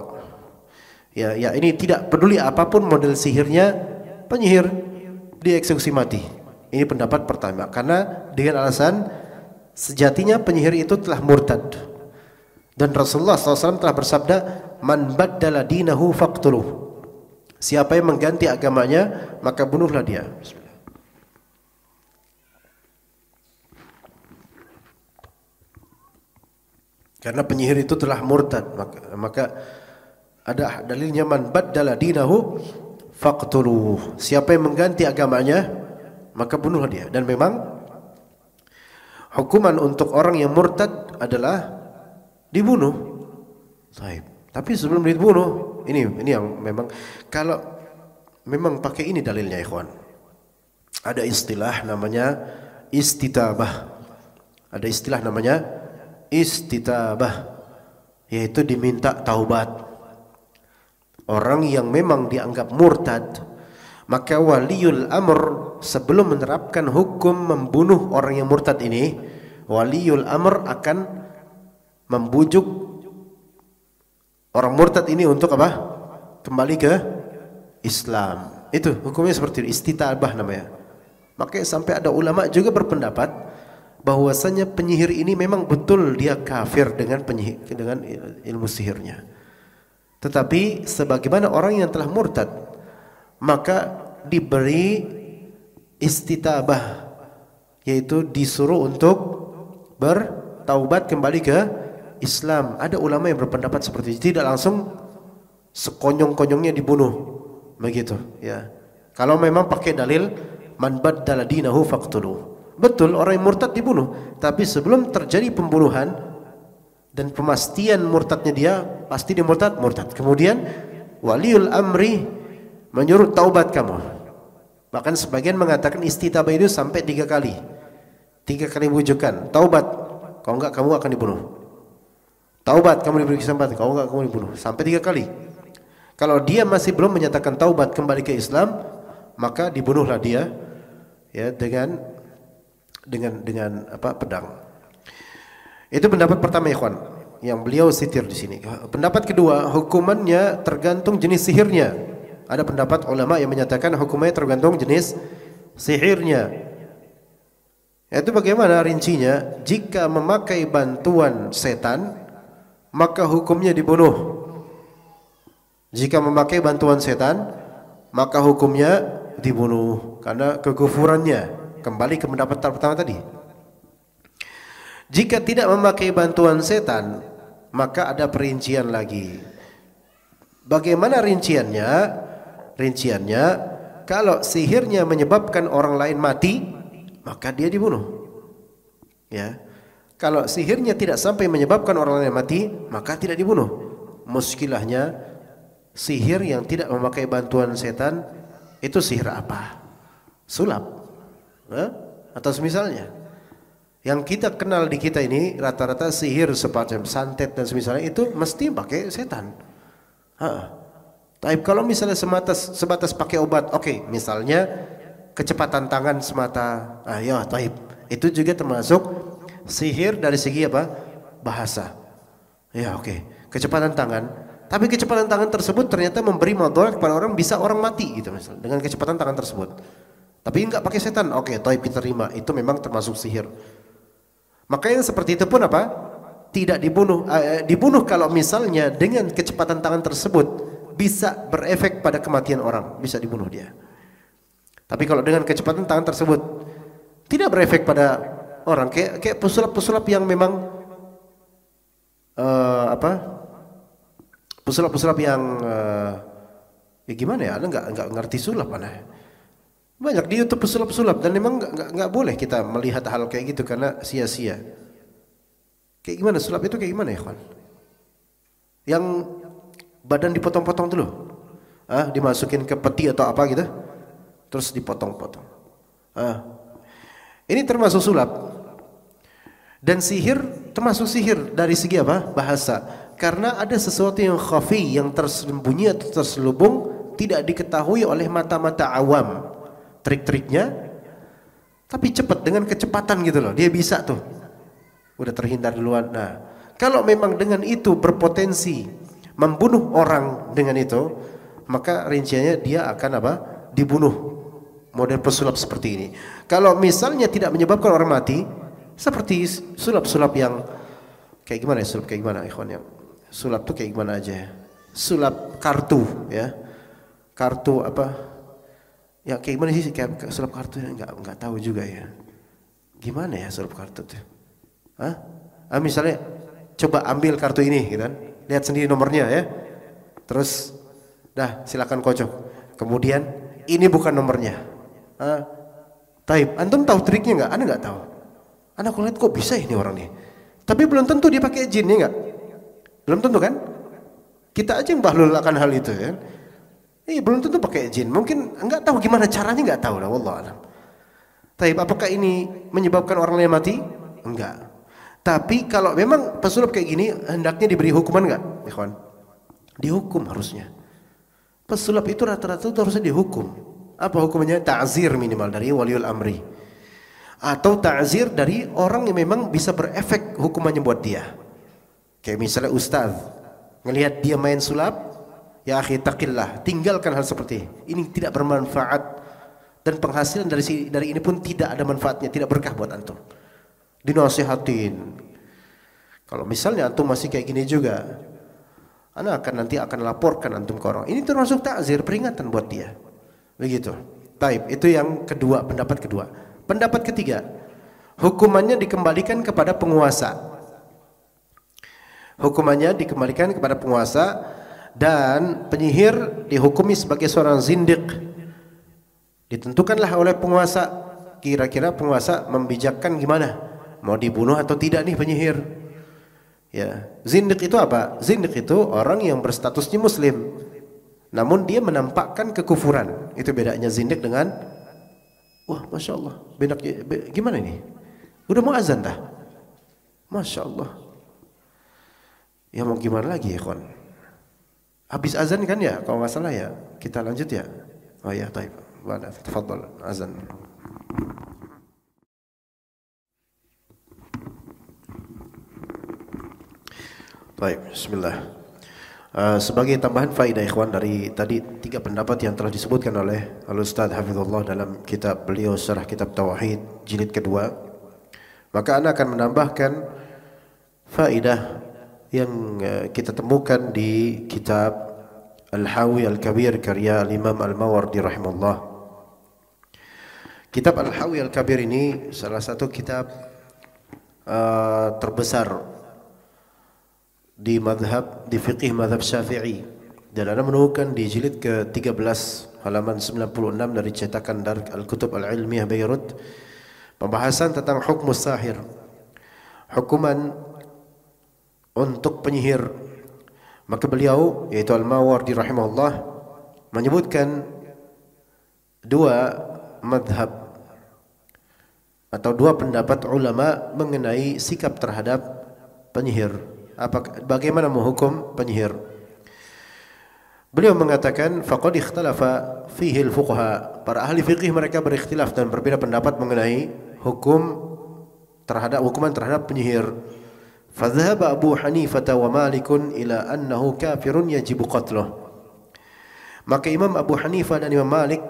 Ya, ini tidak peduli apapun model sihirnya, penyihir dieksekusi mati. Ini pendapat pertama, karena dengan alasan sejatinya penyihir itu telah murtad. Dan Rasulullah SAW telah bersabda, "Man baddala dinahu faqtuluh." Siapa yang mengganti agamanya, maka bunuhlah dia. Bismillah. Karena penyihir itu telah murtad, maka ada dalilnya, man baddala dinahu faqtuluh. Siapa yang mengganti agamanya, maka bunuhlah dia. Dan memang hukuman untuk orang yang murtad adalah dibunuh. Tapi sebelum dibunuh, ini yang memang, kalau memang pakai ini dalilnya ikhwan, ada istilah namanya istitabah. Ada istilah namanya istitabah, yaitu diminta taubat. Orang yang memang dianggap murtad, maka waliul amr sebelum menerapkan hukum membunuh orang yang murtad ini, waliul amr akan membujuk orang murtad ini untuk apa? Kembali ke Islam. Itu hukumnya seperti itu, istitabah namanya. Makanya sampai ada ulama juga berpendapat bahwasanya penyihir ini memang betul dia kafir dengan ilmu sihirnya. Tetapi sebagaimana orang yang telah murtad, maka diberi istitabah, yaitu disuruh untuk bertaubat kembali ke Islam. Ada ulama yang berpendapat seperti itu, tidak langsung sekonyong-konyongnya dibunuh begitu, ya. Kalau memang pakai dalil man baddala dinahu faqtuluh, betul orang yang murtad dibunuh, tapi sebelum terjadi pembunuhan dan pemastian murtadnya dia, pasti dia murtad. Kemudian waliul amri menyuruh taubat kamu. Bahkan sebagian mengatakan istitabah itu sampai 3 kali. 3 kali bujukan, taubat, kalau enggak kamu akan dibunuh. Taubat, kamu diberi kesempatan, kalau enggak kamu dibunuh. Sampai 3 kali. Kalau dia masih belum menyatakan taubat kembali ke Islam, maka dibunuhlah dia, ya, dengan apa? Pedang. Itu pendapat pertama, ikhwan. yang beliau sitir di sini. Pendapat kedua, hukumannya tergantung jenis sihirnya. Ada pendapat ulama yang menyatakan hukumannya tergantung jenis sihirnya. Itu bagaimana rincinya? Jika memakai bantuan setan, maka hukumnya dibunuh. Jika memakai bantuan setan, maka hukumnya dibunuh karena kekufurannya. Kembali ke pendapat pertama tadi. Jika tidak memakai bantuan setan, maka ada perincian lagi. Bagaimana rinciannya? Rinciannya, kalau sihirnya menyebabkan orang lain mati, maka dia dibunuh. Ya. Kalau sihirnya tidak sampai menyebabkan orang lain mati, maka tidak dibunuh. Muskilahnya, sihir yang tidak memakai bantuan setan itu sihir apa? Sulap, atau semisalnya. Yang kita kenal di kita ini rata-rata sihir semacam santet dan semisalnya itu mesti pakai setan. Tapi kalau misalnya sebatas pakai obat, oke, misalnya kecepatan tangan semata, ya, taib. Itu juga termasuk sihir dari segi apa? Bahasa. Ya, oke. Kecepatan tangan. Tapi kecepatan tangan tersebut ternyata memberi madarat kepada orang, bisa orang mati gitu misalnya dengan kecepatan tangan tersebut. Tapi enggak pakai setan. Oke, taib, kita terima. Itu memang termasuk sihir. Maka yang seperti itu pun apa? Tidak dibunuh. Dibunuh kalau misalnya dengan kecepatan tangan tersebut bisa berefek pada kematian orang, bisa dibunuh dia. Tapi kalau dengan kecepatan tangan tersebut tidak berefek pada orang, kayak pesulap-pesulap yang memang pesulap-pesulap yang ya gimana ya? Anda nggak ngerti sulap mana? Banyak di YouTube pesulap-pesulap dan memang nggak boleh kita melihat hal kayak gitu karena sia-sia. Kayak gimana sulap itu kayak gimana ya, kawan? Yang badan dipotong-potong dulu, dimasukin ke peti atau apa gitu, terus dipotong-potong. Ini termasuk sulap. Dan sihir termasuk sihir dari segi apa? Bahasa. Karena ada sesuatu yang khafi, yang tersembunyi atau terselubung, tidak diketahui oleh mata-mata awam. Trik-triknya, tapi cepat, dengan kecepatan gitu loh, dia bisa tuh, udah terhindar duluan. Nah, kalau memang dengan itu berpotensi membunuh orang dengan itu, maka rinciannya dia akan apa? Dibunuh. Model pesulap seperti ini. Kalau misalnya tidak menyebabkan orang mati, seperti sulap-sulap yang kayak gimana ya? Sulap kayak gimana, ikhwan? Yang sulap tuh kayak gimana aja ya? Sulap kartu, ya, kartu apa? Ya kayak gimana sih kayak sulap kartu? Nggak tahu juga ya. Gimana ya sulap kartu tuh? Misalnya coba ambil kartu ini, gitu kan? Lihat sendiri nomornya ya. Terus, dah silakan kocok. Kemudian ini bukan nomornya. Taib, antum tahu triknya nggak? Anda nggak tahu. Anda lihat kok bisa ini orang nih. Tapi belum tentu dia pakai jin ya nggak? Belum tentu kan? Kita aja yang bahlul akan hal itu ya. Belum tentu pakai jin. Mungkin enggak tahu gimana caranya, enggak tahu lah, wallahu alam. Tapi apakah ini menyebabkan orang lain mati? Enggak. Tapi kalau memang pesulap kayak gini, hendaknya diberi hukuman enggak, ikhwan? Dihukum harusnya. Pesulap itu rata-rata itu harusnya dihukum. Apa hukumannya? Ta'zir minimal dari waliul amri. Atau ta'zir dari orang yang memang bisa berefek hukumannya buat dia. Kayak misalnya ustaz ngelihat dia main sulap, ya akhi taqillah, tinggalkan hal seperti ini. Ini tidak bermanfaat dan penghasilan dari ini pun tidak ada manfaatnya, tidak berkah buat antum. Dinasihatin. Kalau misalnya antum masih kayak gini juga, ana nanti akan laporkan antum ke orang. Ini termasuk ta'zir, peringatan buat dia. Begitu. Baik, itu yang kedua, pendapat kedua. Pendapat ketiga, hukumannya dikembalikan kepada penguasa. Hukumannya dikembalikan kepada penguasa. Dan penyihir dihukumi sebagai seorang zindiq. Ditentukanlah oleh penguasa. Kira-kira penguasa membijakkan gimana? Mau dibunuh atau tidak nih penyihir? Ya, zindiq itu apa? Zindiq itu orang yang berstatusnya muslim, namun dia menampakkan kekufuran. Itu bedanya zindiq dengan, wah, masya Allah, gimana ini? Udah mau azan dah? Masya Allah. Ya mau gimana lagi ya, kawan? Habis azan kan ya, kalau nggak salah ya. Kita lanjut ya. Oh ya, taib. Tafadhal azan. Baik, bismillah. Sebagai tambahan faedah ikhwan dari tadi 3 pendapat yang telah disebutkan oleh Al-Ustaz Hafizullah dalam kitab beliau Syarah Kitab Tauhid jilid kedua, maka ana akan menambahkan faedah yang kita temukan di kitab Al-Hawi Al-Kabir karya Imam Al-Mawardi rahimahullah. Kitab Al-Hawi Al-Kabir ini salah satu kitab terbesar di fiqih madhab Syafi'i, dan Anda menemukan di jilid ke-13 halaman 96 dari cetakan Dar Al-Kutub Al-Ilmiyah Beirut pembahasan tentang hukmus sahir, hukuman untuk penyihir. Maka beliau yaitu Al-Mawardi rahimahullah menyebutkan 2 madhab atau 2 pendapat ulama mengenai sikap terhadap penyihir. Bagaimana menghukum penyihir? Beliau mengatakan faqad ikhtalafa fihi al-fuqaha. Para ahli fikih mereka berikhtilaf dan berbeda pendapat mengenai hukuman terhadap penyihir. Fadhhaba Abu Hanifah wa Malik ila annahu kafirun yajibu qatluh. Maka Imam Abu Hanifah dan Imam Malik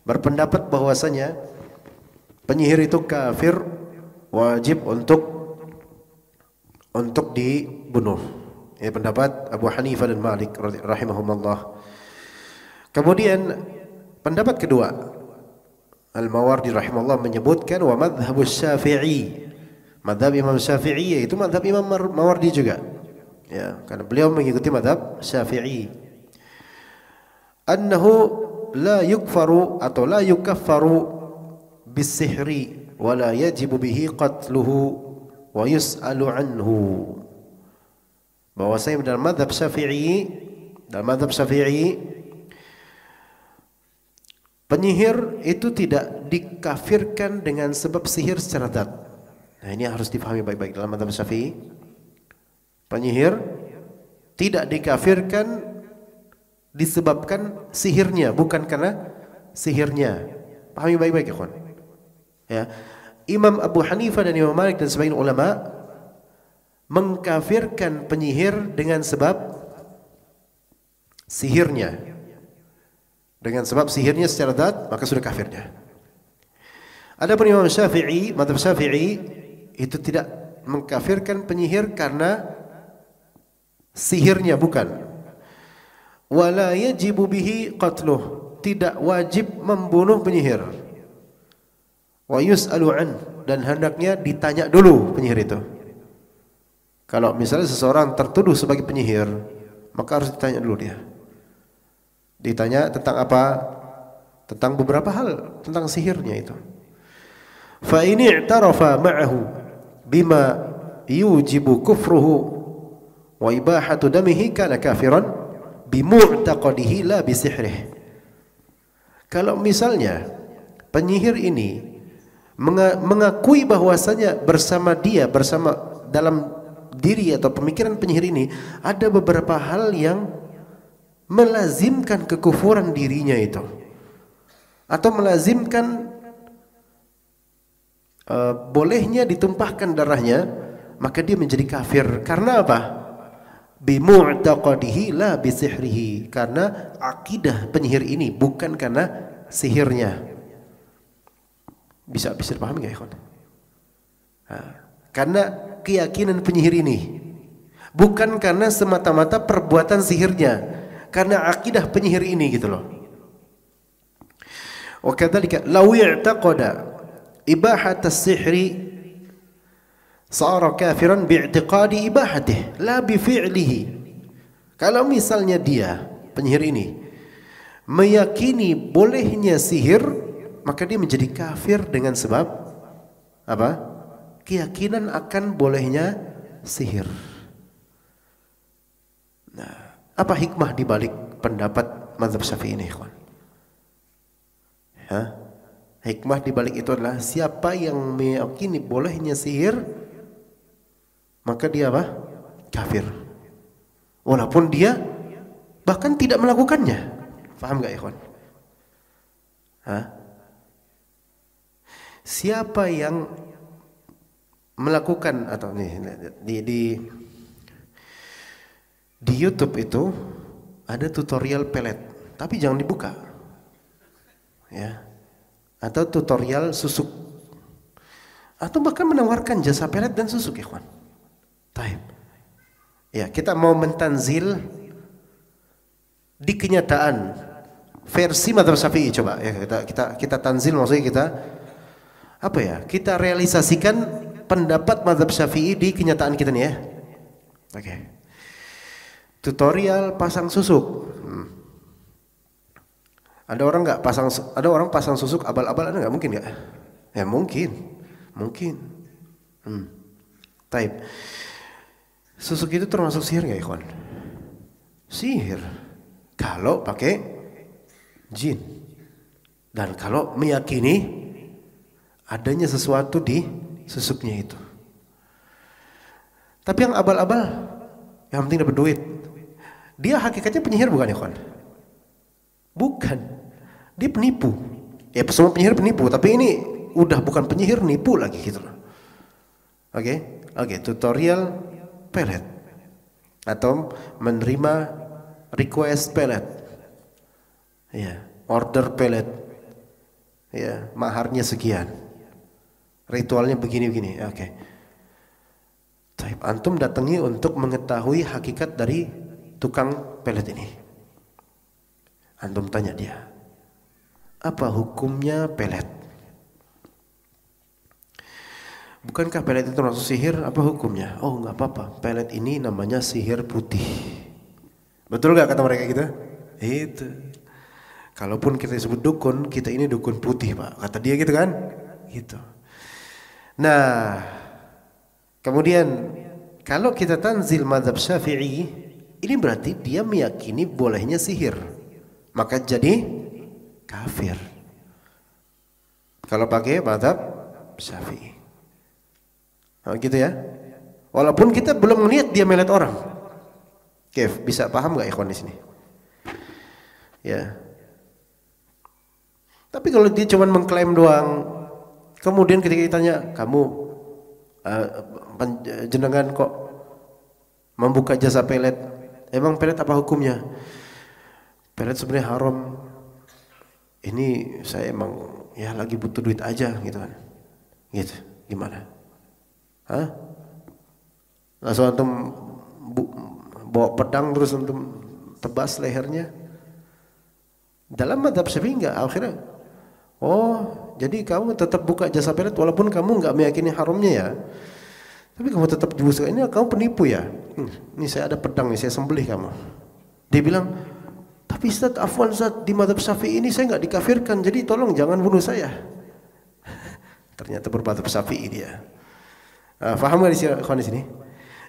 berpendapat bahwasanya penyihir itu kafir, wajib untuk dibunuh. Ini pendapat Abu Hanifah dan Malik rahimahumullah. Kemudian pendapat kedua, Al-Mawardi rahimahullah menyebutkan wa madhhabus Syafi'i. Madhab Imam Syafi'i yaitu madhab Imam Mawardi juga. Ya, karena beliau mengikuti madhab Syafi'i. Annahu la yukfaru atau la yukaffaru bis-sihri wa la yajibu bihi qatluhu wa yus'alu anhu. Bahwasanya dalam mazhab Syafi'i penyihir itu tidak dikafirkan dengan sebab sihir secara zat. Nah, ini harus dipahami baik-baik dalam mazhab Syafi'i. Penyihir tidak dikafirkan disebabkan sihirnya, bukan karena sihirnya. Pahami baik-baik ya, kawan. Ya. Imam Abu Hanifah dan Imam Malik dan sebagian ulama mengkafirkan penyihir dengan sebab sihirnya. Dengan sebab sihirnya secara zat, maka sudah kafirnya. Adapun Imam Syafi'i, mazhab Syafi'i itu tidak mengkafirkan penyihir karena sihirnya, bukan. Wala yajibu bihi qatluh, tidak wajib membunuh penyihir. Wa yus'alu an, dan hendaknya ditanya dulu penyihir itu. Kalau misalnya seseorang tertuduh sebagai penyihir, maka harus ditanya dulu dia. Ditanya tentang apa? Tentang beberapa hal tentang sihirnya itu. Fa in i'tarafa ma'ahu bima yujibu kufruhu wa ibahatu damihi kana kafiran bimu'taqadihi la bisihrihi. Kalau misalnya penyihir ini mengakui bahwasanya bersama dalam diri atau pemikiran penyihir ini ada beberapa hal yang melazimkan kekufuran dirinya itu, atau melazimkan bolehnya ditumpahkan darahnya, maka dia menjadi kafir. Karena apa? Bimu'taqadihi la bisihrihi, karena akidah penyihir ini, bukan karena sihirnya. Bisa dipahami nggak, ikhwan? Karena keyakinan penyihir ini, bukan karena semata-mata perbuatan sihirnya, karena akidah penyihir ini, gitu loh. Wa kadzalika law i'taqada ibahat as-sihri sara kafiran bi'tiqadi ibahatihi la bi fi'lihi. Kalau misalnya dia, penyihir ini, meyakini bolehnya sihir, maka dia menjadi kafir dengan sebab apa? Keyakinan akan bolehnya sihir. Nah, apa hikmah di balik pendapat mazhab Syafi'i ini, ikhwan? Hikmah di balik itu adalah siapa yang meyakini bolehnya sihir, maka dia apa? Kafir. Walaupun dia bahkan tidak melakukannya. Paham enggak, ikhwan? Siapa yang melakukan atau Di YouTube itu ada tutorial pelet, tapi jangan dibuka. Ya. Atau tutorial susuk. Atau bahkan menawarkan jasa pelet dan susuk, ikhwan. Taib. Ya, kita mau mentanzil di kenyataan versi mazhab Syafi'i, coba ya kita tanzil, maksudnya kita apa ya? Kita realisasikan pendapat mazhab Syafi'i di kenyataan kita nih ya. Oke. Tutorial pasang susuk. Ada orang pasang susuk abal-abal, ada nggak? Mungkin nggak? Ya mungkin. Taib. Susuk itu termasuk sihir nggak, ikhwan? Sihir kalau pakai jin dan kalau meyakini adanya sesuatu di susuknya itu. Tapi yang abal-abal, yang penting dapat duit, dia hakikatnya penyihir bukan, ikhwan? Bukan, dia penipu. Ya semua penyihir penipu, tapi ini udah bukan penyihir, nipu lagi gitu loh. Oke, tutorial pelet atau menerima request pelet, ya, order pelet, ya, maharnya sekian, ritualnya begini. Oke. Antum datangi untuk mengetahui hakikat dari tukang pelet ini. Antum tanya dia, apa hukumnya pelet? Bukankah pelet itu termasuk sihir? Apa hukumnya? Oh, nggak apa-apa. Pelet ini namanya sihir putih. Betul nggak kata mereka gitu? Itu. Kalaupun kita disebut dukun, kita ini dukun putih, Pak. Kata dia gitu kan? Gitu. Nah, kemudian kalau kita tanzil mazhab Syafi'i, ini berarti dia meyakini bolehnya sihir, maka jadi kafir. Kalau pakai mazhab Syafi'i. Nah, gitu ya. Walaupun kita belum melihat dia melet orang. Kef, bisa paham nggak ikhwan di sini? Ya. Tapi kalau dia cuma mengklaim doang, kemudian ketika ditanya, kamu jenengan kok membuka jasa pelet? Emang pelet apa hukumnya? Pelet sebenarnya haram. Ini saya emang ya lagi butuh duit aja gitu kan. Gitu. Gimana? Hah? Langsung antum bawa pedang terus antum tebas lehernya? Dalam mazhab Syafi'i enggak, akhirnya oh, jadi kamu tetap buka jasa pelet walaupun kamu enggak meyakini haramnya ya. Tapi kamu tetap jual, ini kamu penipu ya. Ini saya ada pedang nih, saya sembelih kamu. Dia bilang, tapi Ustaz, afwan Ustaz, di mazhab Syafi'i ini saya enggak dikafirkan, jadi tolong jangan bunuh saya. Ternyata bermadzhab Syafi'i dia. Faham nggak di sini?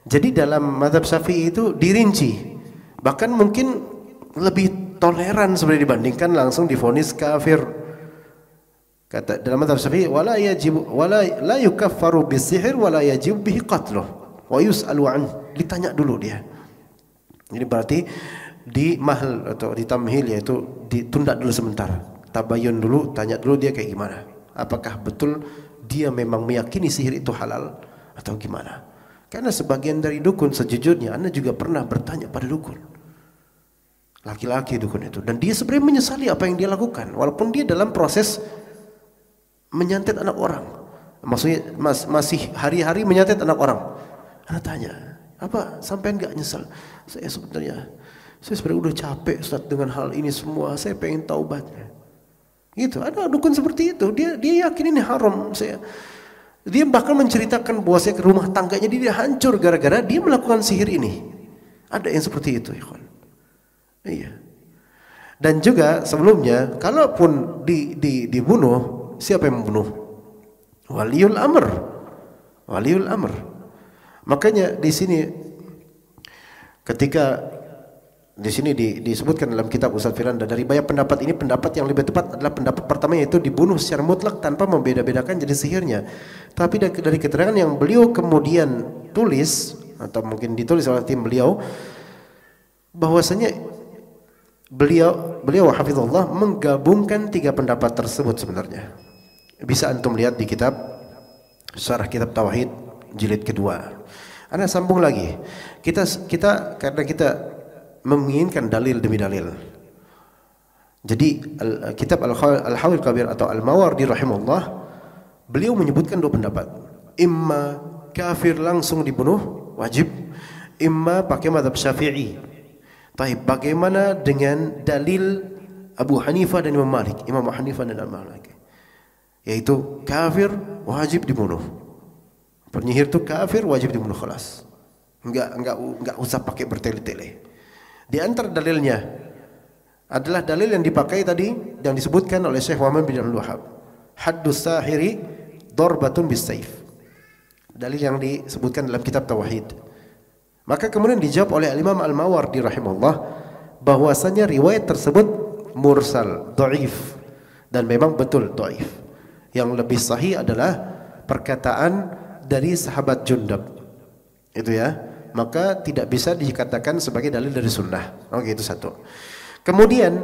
Jadi dalam mazhab Syafi'i itu dirinci, bahkan mungkin lebih toleran sebenarnya dibandingkan langsung divonis kafir. Kata dalam mazhab Syafi'i, wala la yukaffaru bisihir wala yajib bihi qatluh wa yus'alu an. Ditanya dulu dia. Jadi berarti di mahal atau di tamhil, yaitu ditunda dulu sebentar. Tabayun dulu, tanya dulu dia kayak gimana. Apakah betul dia memang meyakini sihir itu halal atau gimana? Karena sebagian dari dukun, sejujurnya Anda juga pernah bertanya pada dukun, laki-laki dukun itu, dan dia sebenarnya menyesali apa yang dia lakukan, walaupun dia dalam proses menyantet anak orang, maksudnya masih hari-hari menyantet anak orang. Anda tanya, apa sampai enggak nyesal? Saya sebenarnya udah capek Ustaz dengan hal ini semua, saya pengen taubatnya. Gitu, ada dukun seperti itu, dia yakin ini haram. Dia bahkan menceritakan bahwa saya ke rumah tangganya dia hancur gara-gara dia melakukan sihir ini. Ada yang seperti itu, ikhwan. Iya. Dan juga sebelumnya, kalaupun dibunuh, siapa yang membunuh? Waliul amr. Waliul amr. Makanya di sini ketika di sini disebutkan dalam kitab Ustaz Firanda, dari banyak pendapat ini pendapat yang lebih tepat adalah pendapat pertama, yaitu dibunuh secara mutlak tanpa membeda-bedakan jenis sihirnya. Tapi dari keterangan yang beliau kemudian tulis atau mungkin ditulis oleh tim beliau, bahwasanya beliau hafizahullah menggabungkan tiga pendapat tersebut sebenarnya. Bisa antum lihat di kitab Syarah Kitab Tauhid jilid kedua. Ana sambung lagi. Kita karena kita menginginkan dalil demi dalil. Jadi kitab Al-Hawil Kabir atau Al-Mawardi rahimahullah, beliau menyebutkan dua pendapat. Imma kafir langsung dibunuh wajib, imma pakai mazhab Syafi'i. Taib, bagaimana dengan dalil Abu Hanifah dan Imam Malik? Imam Hanifah dan Imam Malik, yaitu kafir wajib dibunuh. Penyihir itu kafir wajib dibunuh khalas. Enggak usah pakai bertele-tele. Di antara dalilnya adalah dalil yang dipakai tadi yang disebutkan oleh Syekh Muhammad bin Abdul Wahhab. Haddus sahiri darbatun bis-saif. Dalil yang disebutkan dalam kitab Tauhid. Maka kemudian dijawab oleh Imam Al-Mawardi rahimahullah bahwasanya riwayat tersebut mursal, dhaif, dan memang betul dhaif. Yang lebih sahih adalah perkataan dari sahabat Jundab. Itu ya. Maka tidak bisa dikatakan sebagai dalil dari sunnah. Oke, itu satu. Kemudian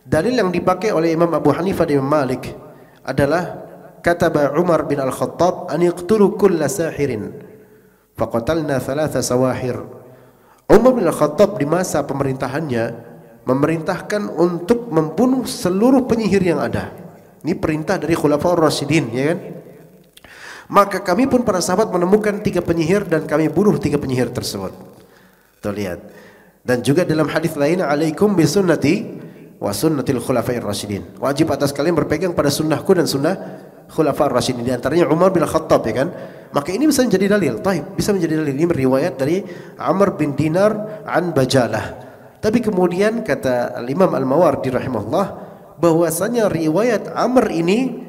dalil yang dipakai oleh Imam Abu Hanifah dan Imam Malik adalah kataba Umar bin Al-Khattab an yaqtulu kulla sahirin faqatalna thalatha sawahir. Umar bin Al-Khattab di masa pemerintahannya memerintahkan untuk membunuh seluruh penyihir yang ada. Ini perintah dari Khulafaur Rasyidin, ya kan? Maka kami pun para sahabat menemukan 3 penyihir dan kami bunuh 3 penyihir tersebut. Tuh lihat. Dan juga dalam hadis lain, alaikum bisunnati wa sunnatil khulafair rasyidin. Wajib atas kalian berpegang pada sunnahku dan sunnah khulafair rasyidin. Di antaranya Umar bin Khattab, ya kan? Maka ini bisa menjadi dalil. Taib, bisa menjadi dalil. Ini riwayat dari Amr bin Dinar an Bajalah. Tapi kemudian kata Imam Al-Mawardi rahimahullah bahwasanya riwayat Amr ini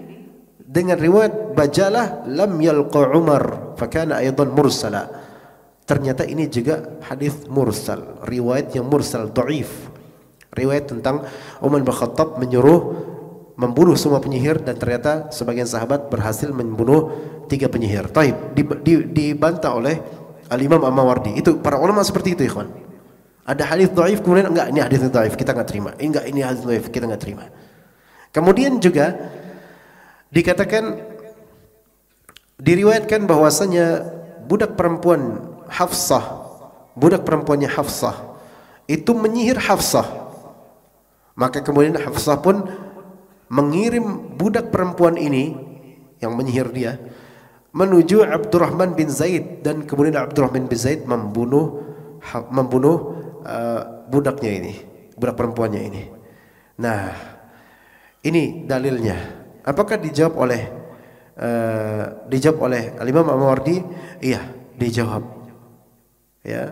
dengan riwayat Bajalah lam yalqa Umar fakana aidan mursala. Ternyata ini juga hadis mursal, riwayat yang mursal, dhaif. Riwayat tentang Umar bin Khattab menyuruh membunuh semua penyihir dan ternyata sebagian sahabat berhasil membunuh 3 penyihir. Taib, dibantah oleh Al-Imam Al-Mawardi. Itu para ulama seperti itu, ikhwan. Ada hadis dhaif kemudian enggak, ini hadis dhaif kita enggak terima. Enggak, ini hadis dhaif kita enggak terima. Kemudian juga dikatakan, diriwayatkan bahwasanya budak perempuan Hafsah, budak perempuannya Hafsah itu menyihir Hafsah. Maka kemudian Hafsah pun mengirim budak perempuan ini yang menyihir dia menuju Abdurrahman bin Zaid, dan kemudian Abdurrahman bin Zaid membunuh budaknya ini, budak perempuannya ini. Nah, ini dalilnya. Apakah dijawab oleh Al-Imam Al-Mawardi? Iya, dijawab. Ya,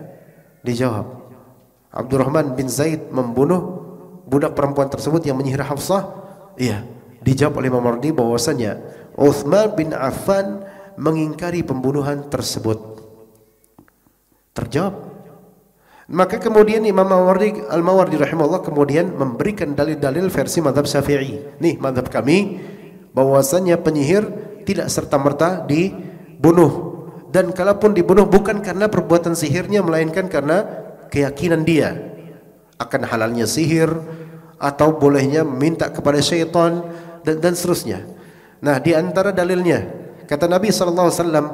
dijawab. Abdurrahman bin Zaid membunuh budak perempuan tersebut yang menyihir Hafsah. Iya, dijawab oleh Imam Al-Mawardi bahwasanya Utsman bin Affan mengingkari pembunuhan tersebut. Terjawab. Maka kemudian Imam Al-Mawardi rahimahullah kemudian memberikan dalil-dalil versi mazhab Syafi'i. Nih mazhab kami, bahwasanya penyihir tidak serta-merta dibunuh, dan kalaupun dibunuh bukan karena perbuatan sihirnya melainkan karena keyakinan dia akan halalnya sihir atau bolehnya minta kepada syaitan dan seterusnya. Nah, di antara dalilnya kata Nabi sallallahu alaihi wasallam,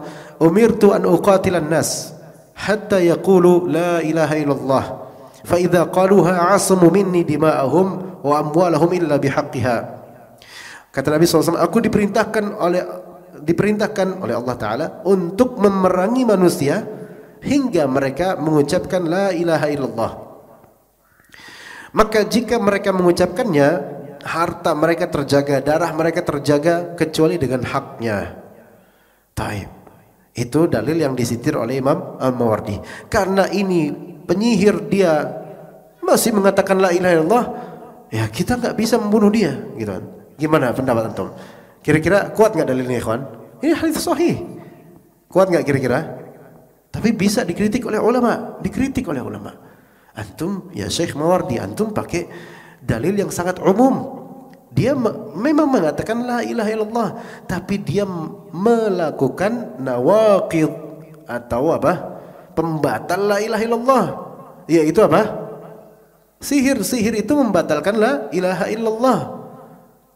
"Umirtu an uqatilan nas hatta yaqulu la ilaha illallah fa idza qaluha 'asamu minni dima'ahum wa amwalahum illa bihaqqiha." Kata Nabi SAW, aku diperintahkan oleh Allah Ta'ala untuk memerangi manusia hingga mereka mengucapkan la ilaha illallah. Maka jika mereka mengucapkannya, harta mereka terjaga, darah mereka terjaga kecuali dengan haknya. Taib. Itu dalil yang disitir oleh Imam Al-Mawardi. Karena ini penyihir dia masih mengatakan la ilaha illallah, ya kita nggak bisa membunuh dia, gitu kan. Gimana pendapat antum? Kira-kira kuat nggak dalilnya, ikhwan? Ini hadis sahih. Kuat nggak kira-kira? Tapi bisa dikritik oleh ulama, Antum, ya Syekh Mawardi, antum pakai dalil yang sangat umum. Dia memang mengatakan la ilaha illallah, tapi dia melakukan nawaqid atau apa? Pembatal la ilaha illallah. Yaitu apa? Sihir itu membatalkan la ilaha illallah.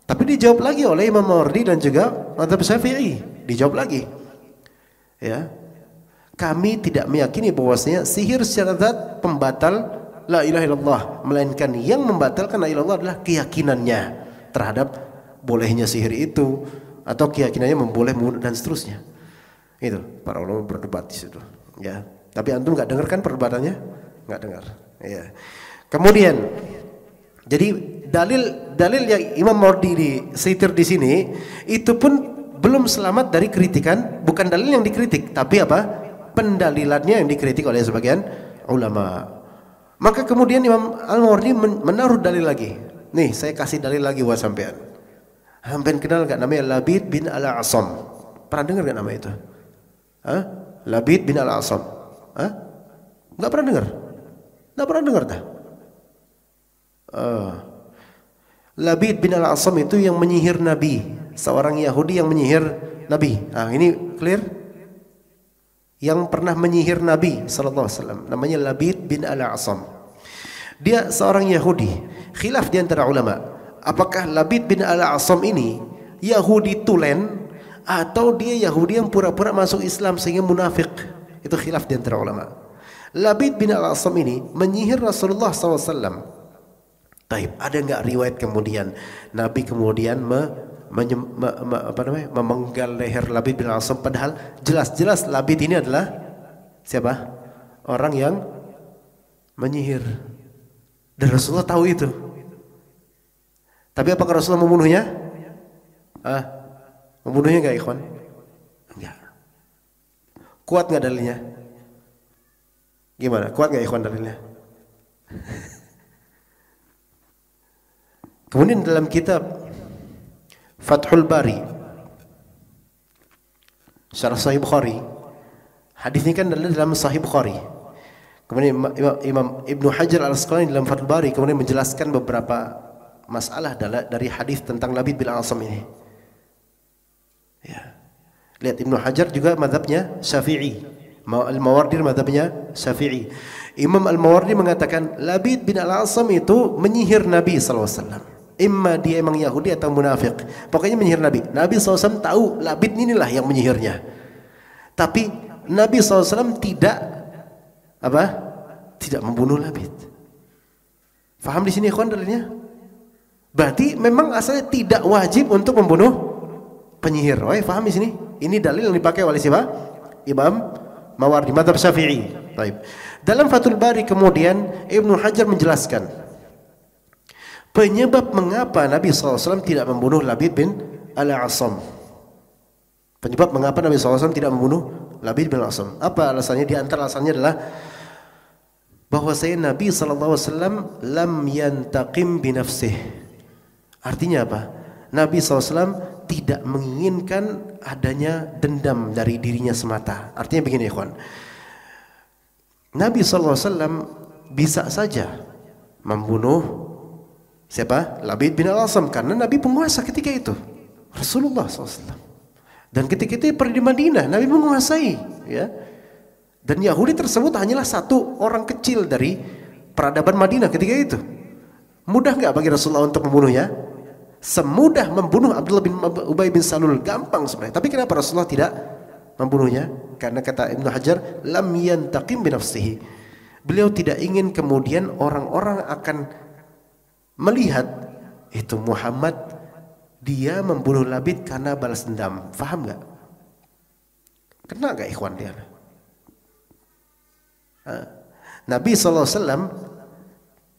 Tapi dijawab lagi oleh Imam Mawardi dan juga mazhab Syafi'i. Dijawab lagi. Ya. Kami tidak meyakini bahwasanya sihir secara zat pembatal la ilaha illallah, melainkan yang membatalkan la ilaha illallah adalah keyakinannya terhadap bolehnya sihir itu atau keyakinannya memboleh dan seterusnya. Itu para ulama berdebat di situ. Ya, tapi antum nggak dengar kan perdebatannya? Nggak dengar. Ya. Kemudian, jadi dalil yang Imam Mawardi setir di sini itu pun belum selamat dari kritikan, bukan dalil yang dikritik, tapi apa? Pendalilannya yang dikritik oleh sebagian ulama. Maka kemudian Imam Al-Mawardi menaruh dalil lagi. Nih, saya kasih dalil lagi buat sampean. Sampean kenal enggak namanya Labid bin Al-A'sam? Pernah dengar enggak nama itu? Hah? Labid bin Al-A'sam. Hah? Enggak pernah dengar? Enggak pernah dengar dah. Labid bin Al-A'sam itu yang menyihir Nabi, seorang Yahudi yang menyihir Nabi. Nah, ini clear? Yang pernah menyihir Nabi sallallahu alaihi wasallam namanya Labid bin Al-A'sam. Dia seorang Yahudi. Khilaf di antara ulama, apakah Labid bin Al-A'sam ini Yahudi tulen atau dia Yahudi yang pura-pura masuk Islam sehingga munafik? Itu khilaf di antara ulama. Labid bin Al-A'sam ini menyihir Rasulullah sallallahu alaihi wasallam. Taib, ada enggak riwayat kemudian Nabi kemudian memenggal leher Labid bin Al-A'sam, padahal jelas-jelas Labid ini adalah siapa? Orang yang menyihir. Dan Rasulullah tahu itu. Tapi apakah Rasulullah membunuhnya? Membunuhnya enggak, ikhwan? Enggak. Kuat enggak dalilnya? Gimana? Kuat enggak, ikhwan, dalilnya? Kemudian dalam kitab Fathul Bari Syarah Sahih Bukhari, hadis ini kan dalam Sahih Bukhari. Kemudian Imam Ibnu Hajar Al-Asqalani dalam Fathul Bari kemudian menjelaskan beberapa masalah dari hadis tentang Labid bin Al-A'sam ini. Ya. Lihat, Ibnu Hajar juga mazhabnya Syafi'i. Al-Mawardi mazhabnya Syafi'i. Imam Al-Mawardi mengatakan Labid bin Al-A'sam itu menyihir Nabi sallallahu alaihi wasallam. Imma dia emang Yahudi atau munafik, pokoknya menyihir Nabi. Nabi SAW tahu Labid inilah yang menyihirnya. Tapi Nabi SAW tidak tidak membunuh Labid. Faham di sini ikhwan dalilnya? Berarti memang asalnya tidak wajib untuk membunuh penyihir. Faham di sini? Ini dalil yang dipakai oleh siapa? Imam Mawardi mazhab Syafi'i. Baik. Dalam Fathul Bari kemudian Ibnu Hajar menjelaskan penyebab mengapa Nabi SAW tidak membunuh Labid bin Al-A'sam. Penyebab mengapa Nabi SAW tidak membunuh Labid bin Al-A'sam. Apa alasannya? Di antara alasannya adalah bahwasanya Nabi SAW lam yantaqim binafsih. Artinya apa? Nabi SAW tidak menginginkan adanya dendam dari dirinya semata. Artinya begini, ikhwan. Nabi SAW bisa saja membunuh siapa? Labid bin Al-A'sam, karena Nabi penguasa ketika itu, Rasulullah SAW. Dan ketika itu pergi di Madinah, Nabi menguasai, ya. Dan Yahudi tersebut hanyalah satu orang kecil dari peradaban Madinah ketika itu. Mudah nggak bagi Rasulullah untuk membunuhnya? Semudah membunuh Abdullah bin Ubay bin Salul, gampang sebenarnya. Tapi kenapa Rasulullah tidak membunuhnya? Karena kata Ibnu Hajar, lam yantaqim binafsihi. Beliau tidak ingin kemudian orang-orang akan melihat itu Muhammad dia membunuh Labid karena balas dendam. Faham nggak? Kena nggak ikhwan dia? Nabi SAW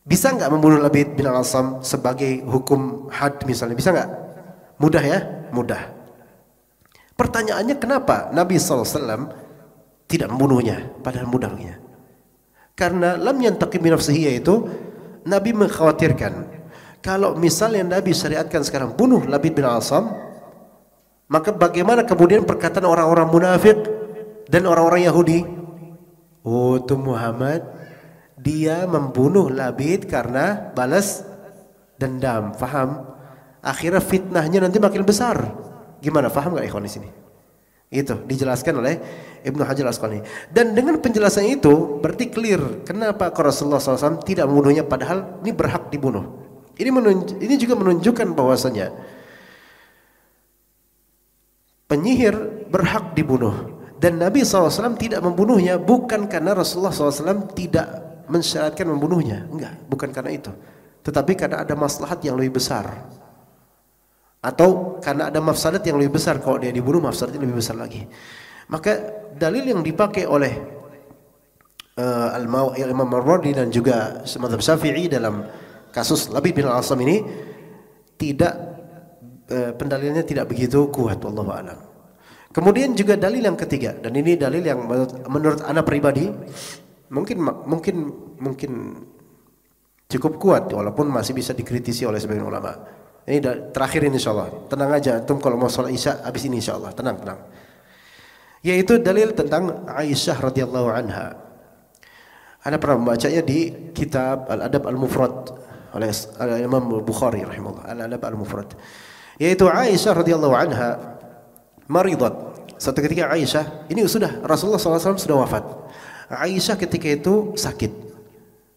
bisa nggak membunuh Labid bin Al-A'sam sebagai hukum had misalnya? Bisa nggak? Mudah ya? Mudah. Pertanyaannya kenapa Nabi SAW tidak membunuhnya? Padahal mudah baginya. Karena lam yantaqim bi nafsihi, yaitu Nabi mengkhawatirkan kalau misalnya Nabi syariatkan sekarang bunuh Labid bin Al-A'sam, maka bagaimana kemudian perkataan orang-orang munafik dan orang-orang Yahudi? Oh, itu Muhammad dia membunuh Labid karena balas dendam. Faham? Akhirnya fitnahnya nanti makin besar. Gimana? Faham nggak ikhwan di sini? Itu dijelaskan oleh Ibnu Hajar Al-Asqalani. Dan dengan penjelasan itu berarti clear kenapa Rasulullah SAW tidak membunuhnya, padahal ini berhak dibunuh. Ini juga menunjukkan bahwasanya penyihir berhak dibunuh. Dan Nabi SAW tidak membunuhnya bukan karena Rasulullah SAW tidak mensyaratkan membunuhnya, enggak, bukan karena itu, tetapi karena ada maslahat yang lebih besar, atau karena ada mafsadat yang lebih besar. Kalau dia dibunuh, mafsadatnya lebih besar lagi. Maka dalil yang dipakai oleh Imam Marwardi dan juga mazhab Syafi'i dalam kasus Labid bin Al-Asam ini tidak pendalilannya tidak begitu kuat, wallahu a'lam. Kemudian juga dalil yang ketiga, dan ini dalil yang menurut ana pribadi mungkin cukup kuat walaupun masih bisa dikritisi oleh sebagian ulama. Ini terakhir ini insyaallah. Tenang aja antum kalau mau sholat Isya habis ini insyaallah, tenang. Yaitu dalil tentang Aisyah radhiyallahu anha. Ana pernah membacanya di kitab Al-Adab Al-Mufrad oleh Imam Bukhari rahimahullah, Al-Adab Al-Mufrad. Yaitu Aisyah radhiyallahu anha maridat. Suatu ketika Aisyah, ini sudah Rasulullah SAW sudah wafat. Aisyah ketika itu sakit.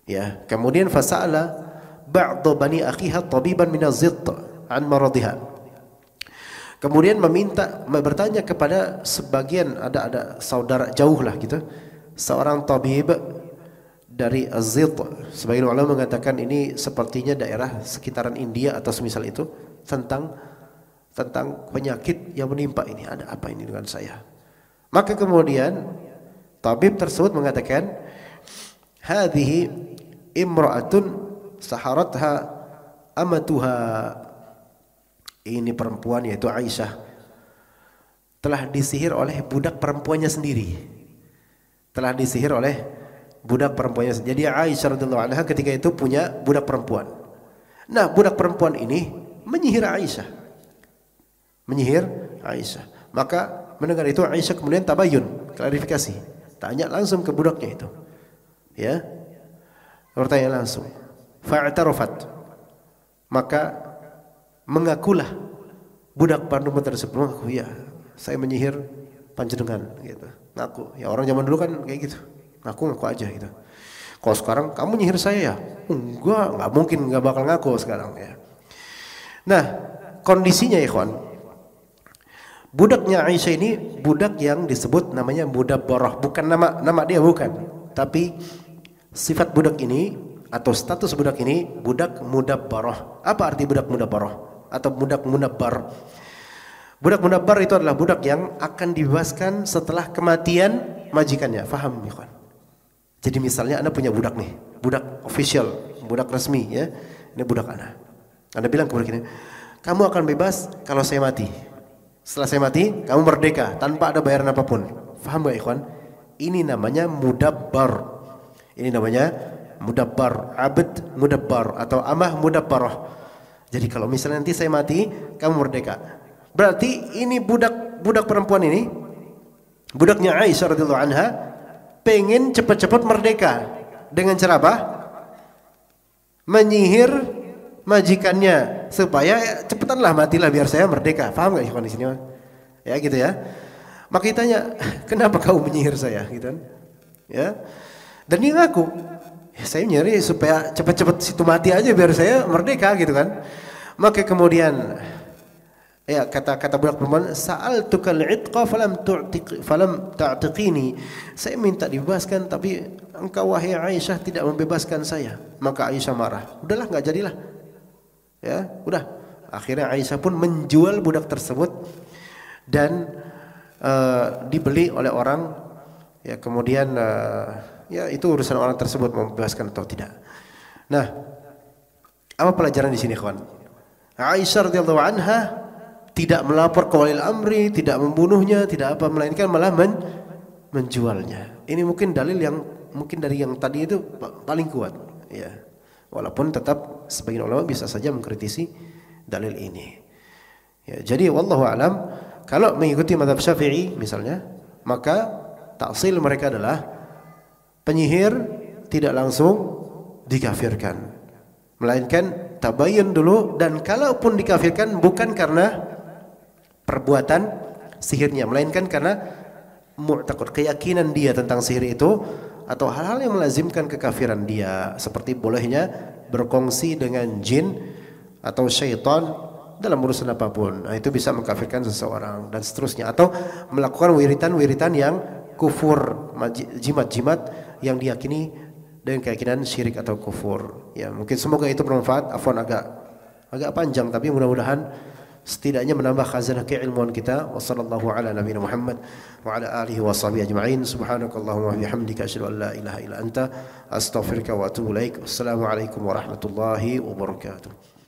Ya, kemudian fasa'ala ba'd bani akhiha tabiban min az-zitt an maradhiha. Kemudian bertanya kepada sebagian ada saudara jauh lah gitu, seorang tabib dari Az-Zitt. Sebagian ulama mengatakan ini sepertinya daerah sekitaran India atau semisal itu, tentang penyakit yang menimpa ini. Ada apa ini dengan saya? Maka kemudian tabib tersebut mengatakan, hadhihi imra'atun saharatha amatuha. Ini perempuan, yaitu Aisyah, telah disihir oleh budak perempuannya sendiri. Jadi Aisyah radhiyallahu anha ketika itu punya budak perempuan. Nah, budak perempuan ini menyihir Aisyah. Maka mendengar itu Aisyah kemudian tabayun, klarifikasi. Tanya langsung ke budaknya itu. Ya. Bertanya langsung. Fa'tarafat. Maka mengakulah budak perempuan tersebut, mengaku, ya saya menyihir panjenengan gitu. Ngaku. Ya orang zaman dulu kan kayak gitu. Ngaku aja gitu. Kalau sekarang kamu nyihir saya ya? Enggak mungkin, enggak bakal ngaku sekarang ya. Nah, kondisinya ikhwan, budaknya Aisyah ini budak yang disebut namanya Mudabbarah, bukan nama dia bukan, tapi sifat budak ini atau status budak ini budak Mudabbarah. Apa arti budak Mudabbarah atau budak Mudabbar? Budak Mudabbar itu adalah budak yang akan dibebaskan setelah kematian majikannya. Faham ya kan? Jadi misalnya Anda punya budak nih, budak official, budak resmi ya. Ini budak Anda bilang ke budak ini, kamu akan bebas kalau saya mati. Setelah saya mati, kamu merdeka tanpa ada bayaran apapun. Faham gak ikhwan? Ini namanya Mudabbar. Ini namanya Mudabbar, abd Mudabbar atau amah Mudabbarah. Jadi kalau misalnya nanti saya mati, kamu merdeka. Berarti ini budak perempuan ini, budaknya Aisyah radhiyallahu anha, pengen cepat-cepat merdeka dengan cara apa? Menyihir majikannya supaya cepetanlah matilah biar saya merdeka. Paham enggak ikhwan di sini? Ya gitu ya. Maka ditanya, "Kenapa kau menyihir saya?" gitu kan. Ya. Dan dia ngaku, saya nyari supaya cepat-cepat situ mati aja biar saya merdeka gitu kan. Maka kemudian ya kata budak perempuan, sa'altukal itqa falam ta'tiqini. Saya minta dibebaskan tapi engkau wahai Aisyah tidak membebaskan saya. Maka Aisyah marah. Udahlah enggak jadilah. Ya, udah. Akhirnya Aisyah pun menjual budak tersebut dan dibeli oleh orang. Ya, kemudian ya itu urusan orang tersebut mau membebaskan atau tidak. Nah, apa pelajaran di sini, kawan? Aisyah radhiyallahu anha tidak melapor ke walil amri, tidak membunuhnya, tidak apa, melainkan malah menjualnya. Ini mungkin dalil yang mungkin dari yang tadi itu paling kuat, ya. Walaupun tetap sebagian ulama bisa saja mengkritisi dalil ini. Ya, jadi wallahu alam, kalau mengikuti mazhab Syafi'i misalnya, maka taksil mereka adalah penyihir tidak langsung dikafirkan, melainkan tabayyun dulu, dan kalaupun dikafirkan bukan karena perbuatan sihirnya, melainkan karena mu'taqad, keyakinan dia tentang sihir itu atau hal-hal yang melazimkan kekafiran dia, seperti bolehnya berkongsi dengan jin atau syaitan dalam urusan apapun. Nah, itu bisa mengkafirkan seseorang dan seterusnya, atau melakukan wiritan-wiritan yang kufur, jimat-jimat yang diyakini dengan keyakinan syirik atau kufur. Ya, mungkin semoga itu bermanfaat. Afwan agak panjang, tapi mudah-mudahan setidaknya menambah khazanah keilmuan kita. Wassallallahu ala nabiyina Muhammad wa ala alihi wa sahbihi ajma'in. Subhanakallahumma wa bihamdika asyhadu an la ilaha illa anta astaghfiruka wa atubu ilaik. Wassalamu alaikum warahmatullahi wabarakatuh.